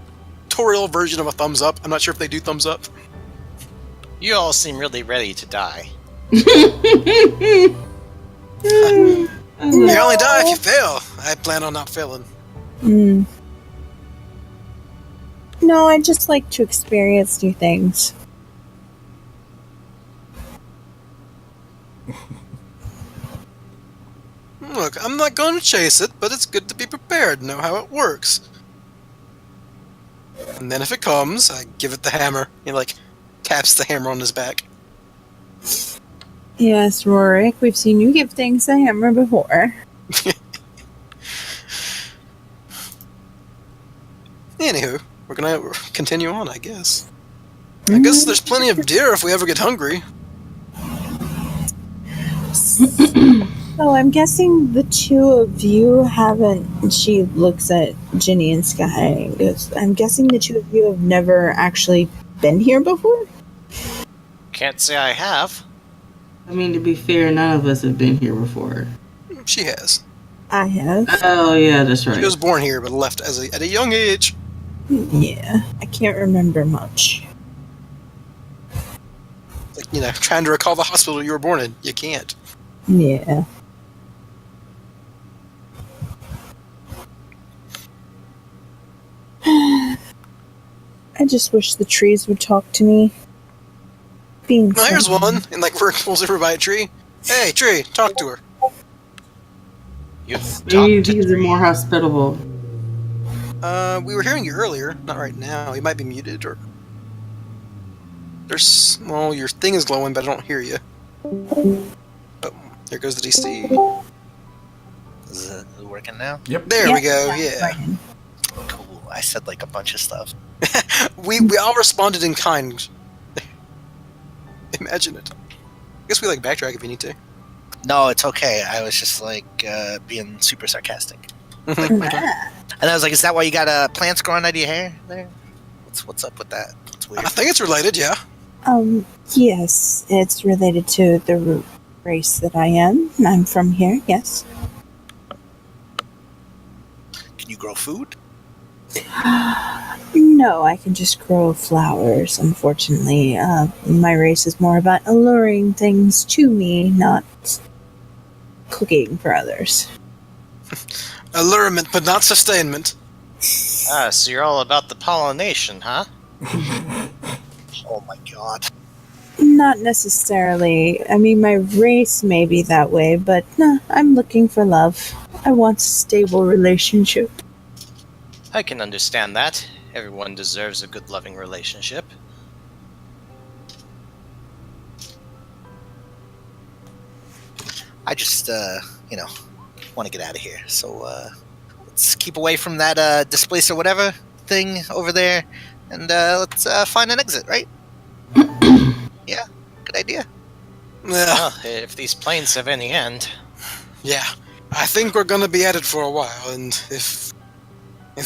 tutorial version of a thumbs up. I'm not sure if they do thumbs up. You all seem really ready to die. You only die if you fail. I plan on not failing. no, I just like to experience new things. Look, I'm not going to chase it, but it's good to be prepared, know how it works. And then if it comes, I give it the hammer. He like taps the hammer on his back. Yes, Rorik, we've seen you give things a hammer before. Anywho, we're gonna continue on, I guess. I guess there's plenty of deer if we ever get hungry. So I'm guessing the two of you haven't. She looks at Ginny and Sky and goes, I'm guessing the two of you have never actually been here before? Can't say I have. I mean, to be fair, none of us have been here before. She has. I have. Oh, yeah, that's She right. was born here, but left at a young age. Yeah, I can't remember much. Like, you know, trying to recall the hospital you were born in. You can't. Yeah. I just wish the trees would talk to me. Being Well, here's so- one. And like, Rick pulls over by a tree. Hey, tree, talk to her. You've Maybe talked to these are more hospitable. We were hearing you earlier. Not right now. You might be muted, or there's your thing is glowing, but I don't hear you. Oh, there goes the DC. Is it working now? Yep. There we go. that's Yeah, fine. Cool. I said like a bunch of stuff. we all responded in kind. Imagine it. I guess we like backtrack if you need to. No, it's okay. I was just like being super sarcastic. Ah. And I was like, "Is that why you got plants growing out of your hair there? What's up with that? It's weird." I think it's related. Yeah. Yes, it's related to the race that I am. I'm from here, yes. Can you grow food? No, I can just grow flowers, unfortunately. My race is more about alluring things to me, not cooking for others. Allurement, but not sustainment. Ah, so you're all about the pollination, huh? Oh my god. Not necessarily. I mean, my race may be that way, but no, I'm looking for love. I want a stable relationship. I can understand that. Everyone deserves a good, loving relationship. I just want to get out of here. So let's keep away from that displace or whatever thing over there, and let's find an exit. Right? Yeah. Good idea. Yeah. Well, if these planes have any end. Yeah. I think we're gonna be at it for a while, and if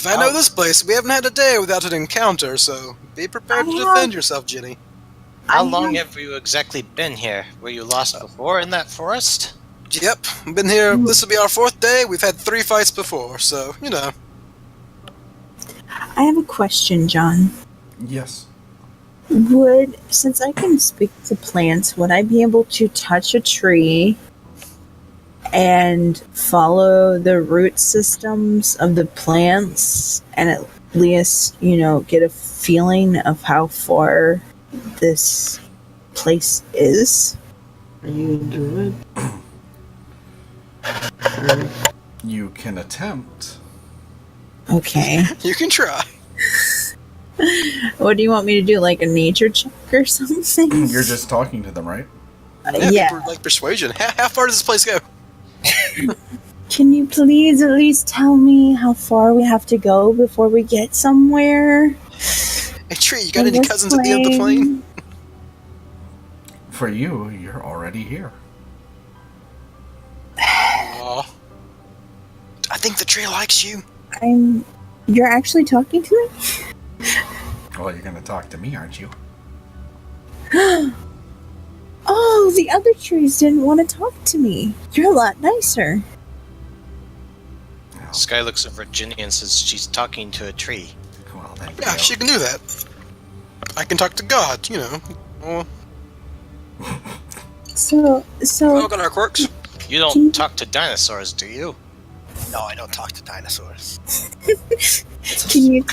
I know this place, we haven't had a day without an encounter, so be prepared to defend yourself, Ginny. How long have you exactly been here? Were you lost before in that forest? Yep, been here. This will be our 4th day. We've had 3 fights before, so you know. I have a question, John. Yes. Since I can speak to plants, would I be able to touch a tree and follow the root systems of the plants and at least, get a feeling of how far this place is? Are you a druid? You can attempt. Okay. You can try. What do you want me to do? Like a nature check or something? You're just talking to them, right? Yeah, people like persuasion. How far does this place go? Can you please at least tell me how far we have to go before we get somewhere? Hey, Tree, you got any cousins at the end of the plane? For you, you're already here. Aw. I think the tree likes you. You're actually talking to me? Well, you're gonna talk to me, aren't you? Oh, the other trees didn't want to talk to me. You're a lot nicer. Sky looks over at Ginny and says she's talking to a tree. Well, then. Yeah, she can do that. I can talk to God, you know. Well, So, we all got our quirks. You don't talk to dinosaurs, do you? No, I don't talk to dinosaurs. can you What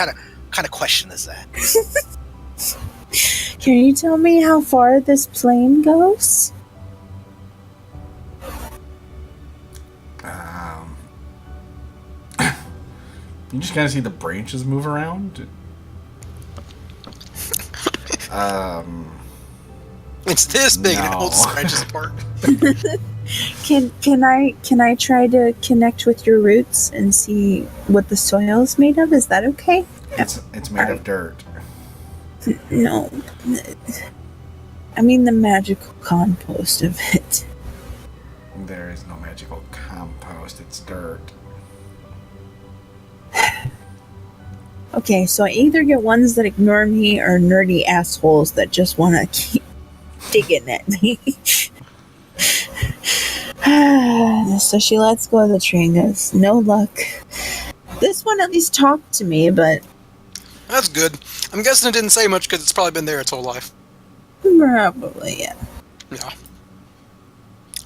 kind of question is that? tell me how far this plane goes? You just kind of see the branches move around. It's this big and it No. holds branches apart. Can I try to connect with your roots and see what the soil is made of? Is that okay? It's made of dirt. No. I mean the magical compost of it. There is no magical compost. It's dirt. Okay, so I either get ones that ignore me or nerdy assholes that just want to keep digging at me. So she lets go of the tree and goes, no luck. This one at least talked to me, but That's good. I'm guessing it didn't say much because it's probably been there its whole life. probably, yeah. Yeah.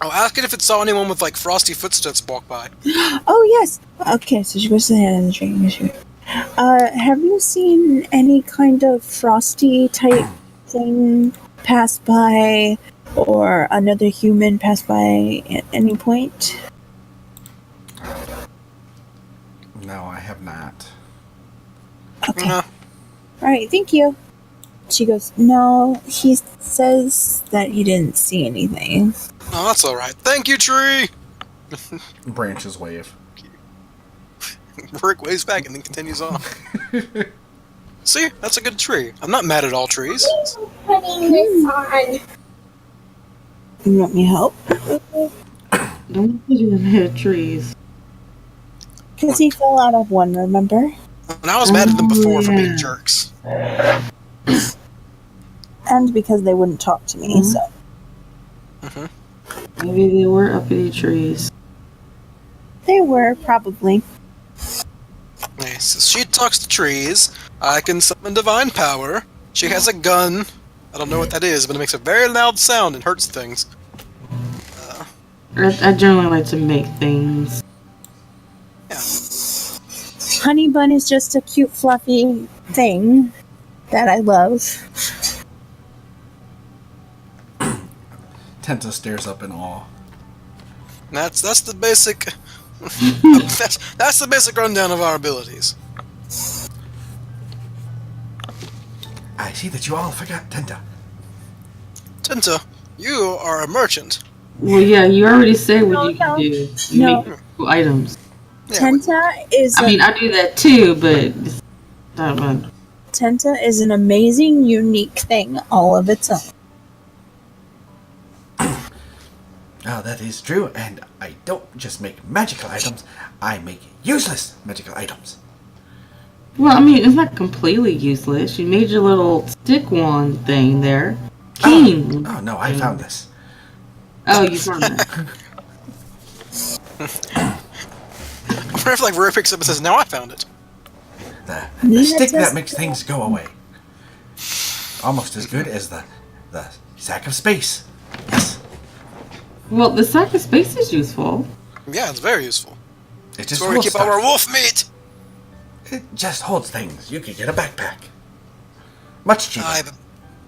I'll ask it if it saw anyone with like frosty footsteps walk by. Oh, yes. Okay, so she goes to the end of the tree. Have you seen any kind of frosty type thing pass by, or another human pass by at any point? No, I have not. Okay. No. Alright, thank you. She goes, no, he says that he didn't see anything. Oh, that's alright. Thank you, tree! Branches wave. Rick waves back and then continues on. See? That's a good tree. I'm not mad at all trees. Putting this on. You want me to help? Don't put you in the trees. Because he fell out of one, remember? And I was mad at them before for yeah. being jerks. And because they wouldn't talk to me, so. Maybe they were uppity trees. They were, probably. Okay, so she talks to trees. I can summon divine power. She has a gun. I don't know what that is, but it makes a very loud sound and hurts things. I generally like to make things. Honey Bun is just a cute, fluffy thing that I love. Tenta stares up in awe. That's the basic. that's the basic rundown of our abilities. I see that you all forgot Tenta. Tinta, you are a merchant. Well, yeah, you already say what you can No. do. You No. make cool items. Yeah, Tenta is I mean, I do that too, but it's not fun. Tenta is an amazing, unique thing all of its own. Oh, that is true, and I don't just make magical items, I make useless magical items. Well, I mean, it's not completely useless. You made your little stick wand thing there. Keen. Oh no, I found this. Oh, you found that. I wonder if like Roy picks up and says, "Now I found it." The Yeah, stick that just- makes things go away. Almost as good as the sack of space. Yes, Well, the sack of space is useful. Yeah, it's very useful. it It's just where we holds keep all stuff. our wolf meat. It just holds things. You could get a backpack. Much cheaper. Aye, but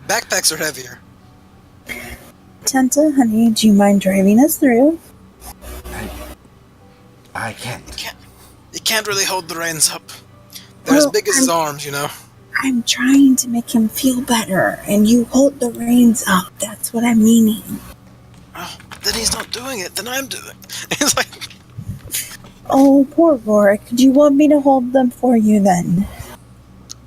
backpacks are heavier. Tenta, honey, do you mind driving us through? I can't. You can't really hold the reins up. They're as Well, big as his arms, you know. I'm trying to make him feel better, and you hold the reins up. That's what I'm meaning. Oh, then he's not doing it. Then I'm doing it. It's like, Oh, poor Rorik. Do you want me to hold them for you then?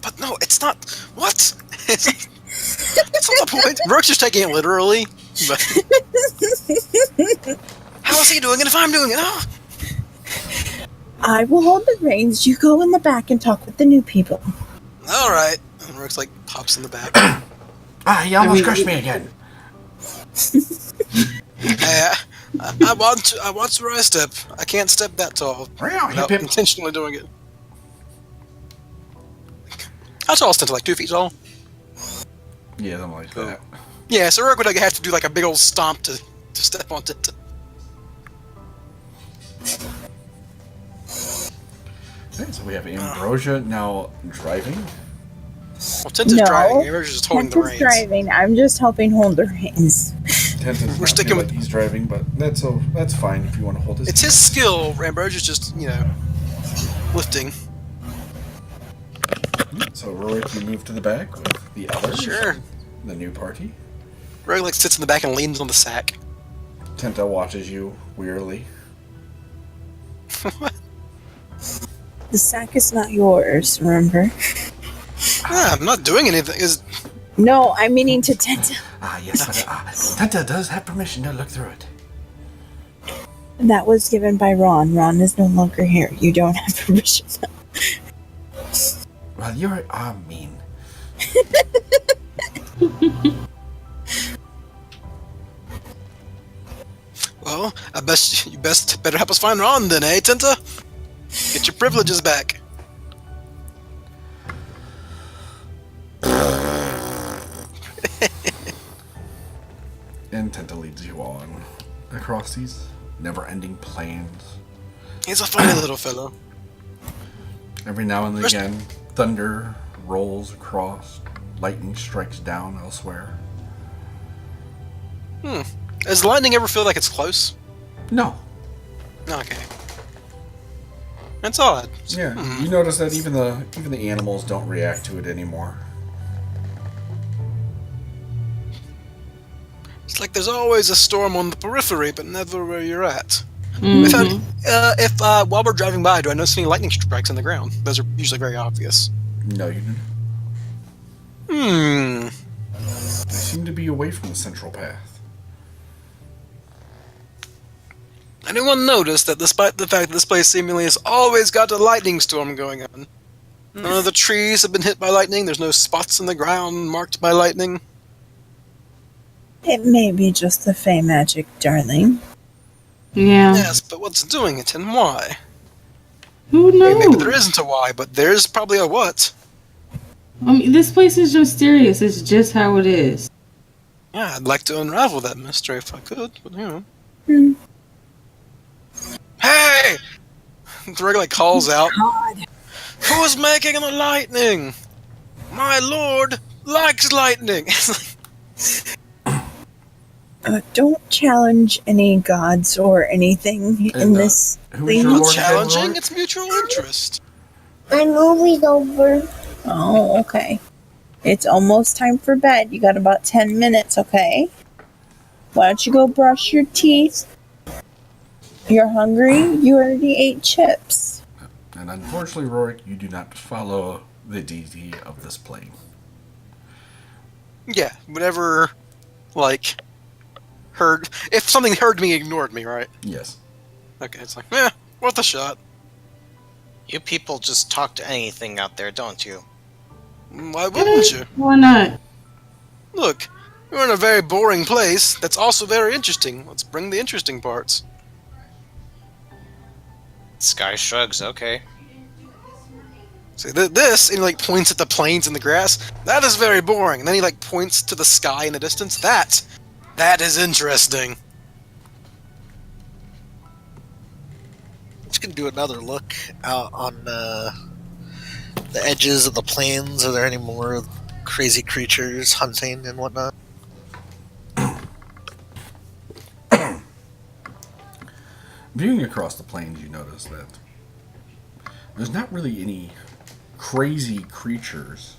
but no, it's not. What? That's not the point. Rook's just taking it literally. But how is he doing it if I'm doing it? Oh. I will hold the reins. You go in the back and talk with the new people. All right. And Rook's like pops in the back. Ah, he almost I mean, crushed me again. Hey, I watch where I step. I can't step that tall Meow, without hip, hip. intentionally doing it. How tall is Tinta? Like 2 feet tall? Yeah, something like that. Yeah, so Rook would like, have to do like a big old stomp to step on Tinta. Okay, so we have Ambrosia now driving. Well, Tinta's No. driving. Ambrosio's just holding the Tenta's reins. driving. I'm just helping hold the reins. Tenta's We're not sticking feel with- like he's driving, but that's fine if you want to hold his. It's his skill. Ambrosia's just, lifting. So Rorik, you move to the back with the others. Sure. The new party. Rogue like sits in the back and leans on the sack. Tenta watches you wearily. The sack is not yours, remember? I'm not doing anything. No, I'm meaning to Tenta. Yes, but Tenta does have permission to look through it. That was given by Ron. Ron is no longer here. You don't have permission. Well, you're mean. Well, you better help us find Ron then, eh, Tenta? Get your privileges back. And Tenta leads you on across these never-ending plains. He's a funny little fellow. Every now and again, thunder rolls across, lightning strikes down elsewhere. Does lightning ever feel like it's close? No. Okay. That's odd. Yeah, you notice that even the animals don't react to it anymore. It's like there's always a storm on the periphery, but never where you're at. Mhm. If while we're driving by, do I notice any lightning strikes on the ground? Those are usually very obvious. No, you didn't. Hmm. They seem to be away from the central path. Anyone notice that despite the fact that this place seemingly has always got a lightning storm going on, none of the trees have been hit by lightning, there's no spots in the ground marked by lightning? It may be just the Fey magic, darling. Yeah. Yes, but what's doing it and why? Who knows? Maybe there isn't a why, but there's probably a what. I mean, this place is mysterious. It's just how it is. Yeah, I'd like to unravel that mystery if I could, but you know. Hmm. Hey! Drake like calls out, God. "Who's making the lightning? My lord likes lightning!" Don't challenge any gods or anything in And, this who is thing. your Not lord again, challenging, Lord? it's mutual interest. My movie's over. Oh, okay. It's almost time for bed. You got about 10 minutes, okay? Why don't you go brush your teeth? You're hungry? You already ate chips. And unfortunately, Rorik, you do not follow the deity of this plane. Yeah, whatever, like, heard. If something heard me, ignored me, right? Yes. Okay, it's like, worth a shot. You people just talk to anything out there, don't you? Why wouldn't you? Why not? Look, we're in a very boring place that's also very interesting. Let's bring the interesting parts. Sky shrugs, okay. See, this, and he, like, points at the plains and the grass. That is very boring. And then he, like, points to the sky in the distance. That is interesting. Just gonna do another look out on the edges of the plains. Are there any more crazy creatures hunting and whatnot? Viewing across the plains, you notice that there's not really any crazy creatures.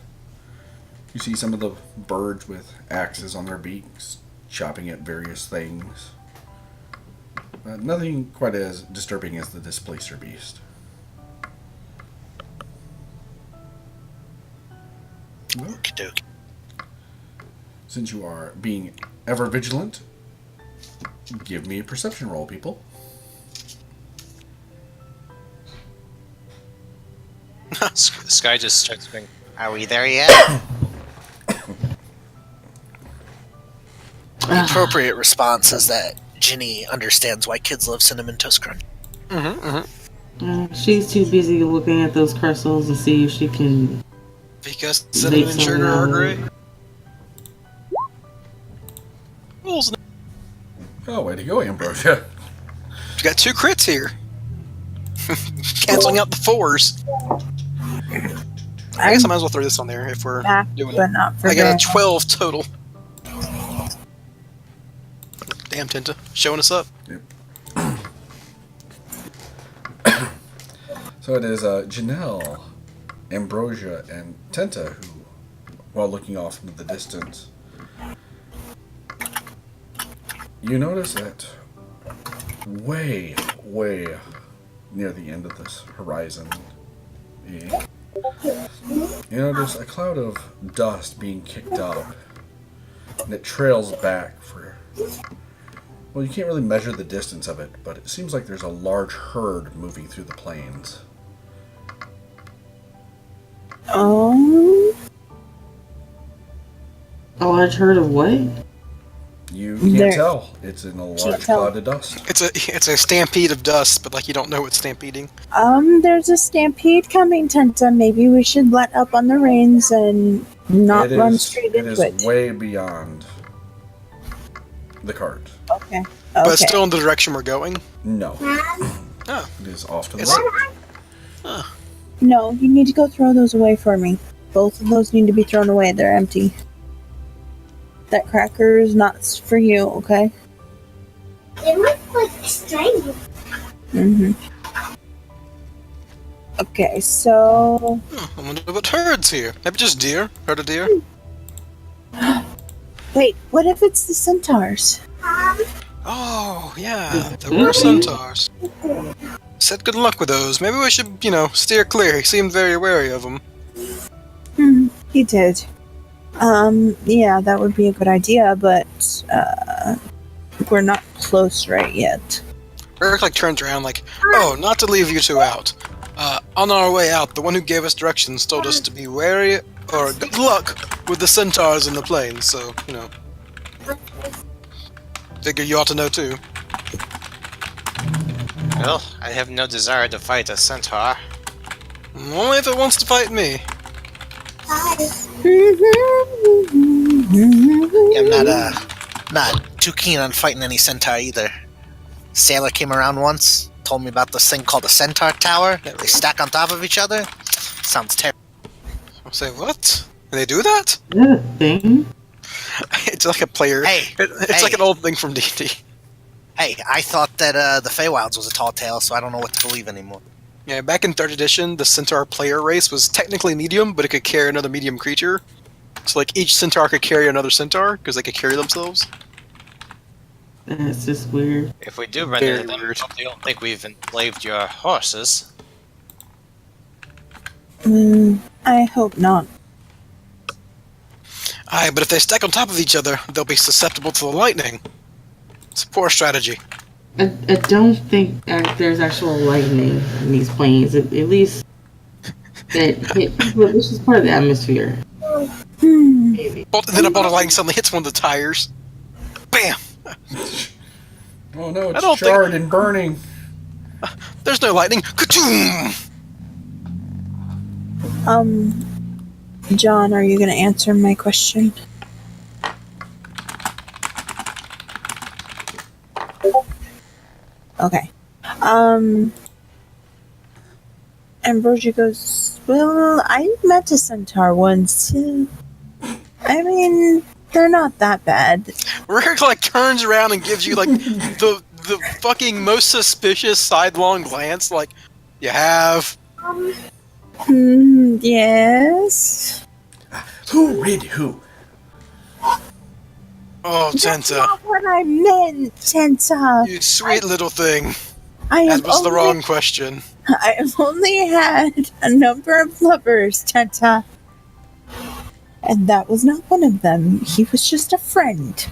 You see some of the birds with axes on their beaks, chopping at various things. Nothing quite as disturbing as the Displacer Beast. Well, Okey-dokey. since you are being ever vigilant, give me a perception roll, people. Sky just starts going, "Are we there yet?" The appropriate response is that Ginny understands why kids love Cinnamon Toast Crunch. She's too busy looking at those crystals to see if she can. Because cinnamon and sugar are great. Rules. Oh, way to go, Ambrosia. You got 2 crits here. Canceling out the 4s. I guess I might as well throw this on there if we're Back, doing but it. not for I got bed. a 12 total. Damn, Tinta, showing us up. Yep. So it is Janelle, Ambrosia, and Tenta who, while looking off into the distance, You notice that way near the end of this horizon, you notice a cloud of dust being kicked up, and it trails back for... Well, you can't really measure the distance of it, but it seems like there's a large herd moving through the plains. Oh. A large herd of what? You can't There- tell. It's in a large tell. cloud of dust. It's a stampede of dust, but like you don't know what's stampeding. There's a stampede coming, Tenta. Maybe we should let up on the reins and not run straight It is into it. way beyond the cart. Okay. But Okay. still in the direction we're going. No. Oh. It is off to the Is it- right. No, you need to go throw those away for me. Both of those need to be thrown away. They're empty. That cracker is not for you, okay? They look like strange. Mm-hmm. Okay, so... I wonder what herd's here. Maybe just deer. Herd of deer. Wait, what if it's the centaurs? Oh, yeah. There were centaurs. Said good luck with those. Maybe we should, steer clear. He seemed very wary of them. He did. Yeah, that would be a good idea, but, we're not close right yet. Eric, turns around oh, not to leave you two out. On our way out, the one who gave us directions told us to be wary or good luck with the centaurs in the plains, so, figure you ought to know too. Well, I have no desire to fight a centaur. Only if it wants to fight me. Yeah, I'm not too keen on fighting any centaur either. Sailor came around once, told me about this thing called a centaur tower that they stack on top of each other. Sounds terrible. I'll say, what? They do that? Is that a thing? It's like a player. Hey, It's like an old thing from D&D. Hey, I thought that the Feywilds was a tall tale, so I don't know what to believe anymore. Yeah, back in 3rd edition, the centaur player race was technically medium, but it could carry another medium creature. So, each centaur could carry another centaur, because they could carry themselves. That's just weird. If we do run Very into them, weird. hope they don't think we've enslaved your horses. I hope not. Aye, but if they stack on top of each other, they'll be susceptible to the lightning. It's a poor strategy. I don't think there's actual lightning in these planes. At least that hit people. This is part of the atmosphere. Maybe. Then a bolt of lightning suddenly hits one of the tires. Bam! Oh no, I it's don't charred and burning. There's no lightning. Ka-choom! John, are you gonna answer my question? Okay. Ambrosia goes, well, I met a centaur once. I mean, they're not that bad. Rick turns around and gives you the fucking most suspicious sidelong glance. You have. Yes. Who rid who? Oh, That's Tenta, not what I meant, Tenta. you sweet little thing. I That have was the only- wrong question. I have only had a number of lovers, Tenta. And that was not one of them. He was just a friend.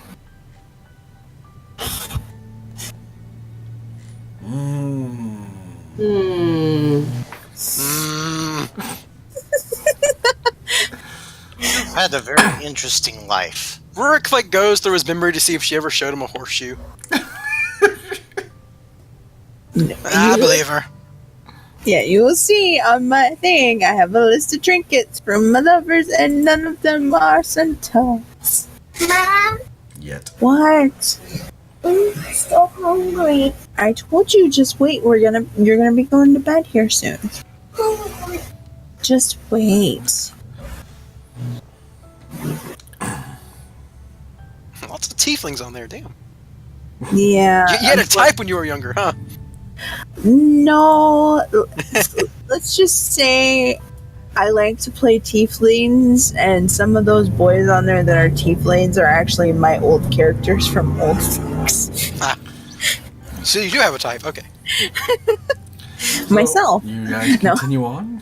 Hmm. Mm. You've had a very interesting life. Rick goes through his memory to see if she ever showed him a horseshoe. I believe her. Yeah, you will see on my thing. I have a list of trinkets from my lovers, and none of them are centaurs. Mom, Yet. What? I'm so hungry. I told you, just wait. You're gonna be going to bed here soon. Just wait. Lots of tieflings on there, damn. Yeah. You had a type when you were younger, huh? No. Let's just say I like to play tieflings, and some of those boys on there that are tieflings are actually my old characters from old things. So you do have a type, okay. So, Myself. You guys No. continue on?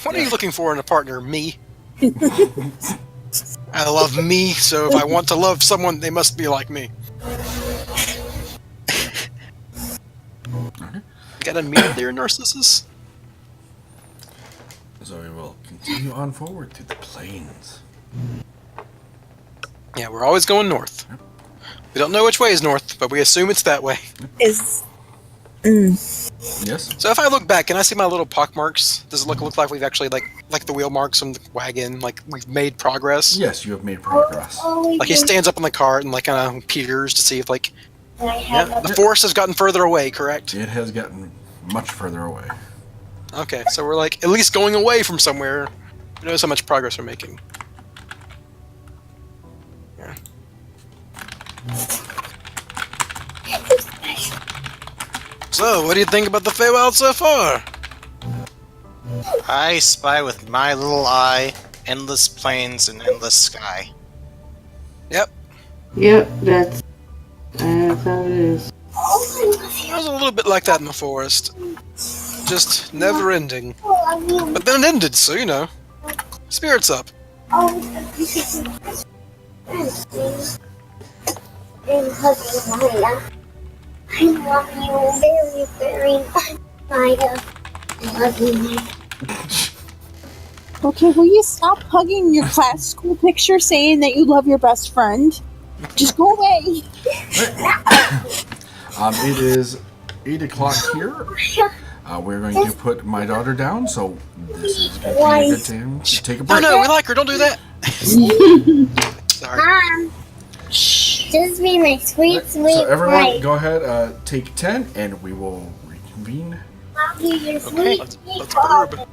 What are you looking for in a partner? Me? I love me, so if I want to love someone, they must be like me. Got a meter there, Narcissus? So we will continue on forward to the plains. Yeah, we're always going north. We don't know which way is north, but we assume it's that way. Is Yes? So if I look back, can I see my little pock marks? Does it look like we've actually, like the wheel marks on the wagon, like we've made progress? Yes, you have made progress. Like he stands up on the cart and like kind of peers to see if like, I have yeah, the forest has gotten further away, correct? It has gotten much further away. Okay, so we're like at least going away from somewhere. Who knows how much progress we're making? Yeah. So, what do you think about the Feywild so far? I spy with my little eye endless plains and endless sky. Yep, Yep, that's how it is. it was a little bit like that in the forest. Just never ending. I mean, But then it ended, so you know. Spirits up. I love you very, very much, Maida. I love you, Maida. okay, will you stop hugging your class school picture saying that you love your best friend? Just go away. It is 8 o'clock here. We're going to put my daughter down, so this is going to be a good time to take a Oh break. no, we like her, don't do that! Sorry. Mom, just be my sweet, sweet So everyone, wife. go ahead, take 10, and we will reconvene. I'll be your Okay, sweet, let's sweet burb.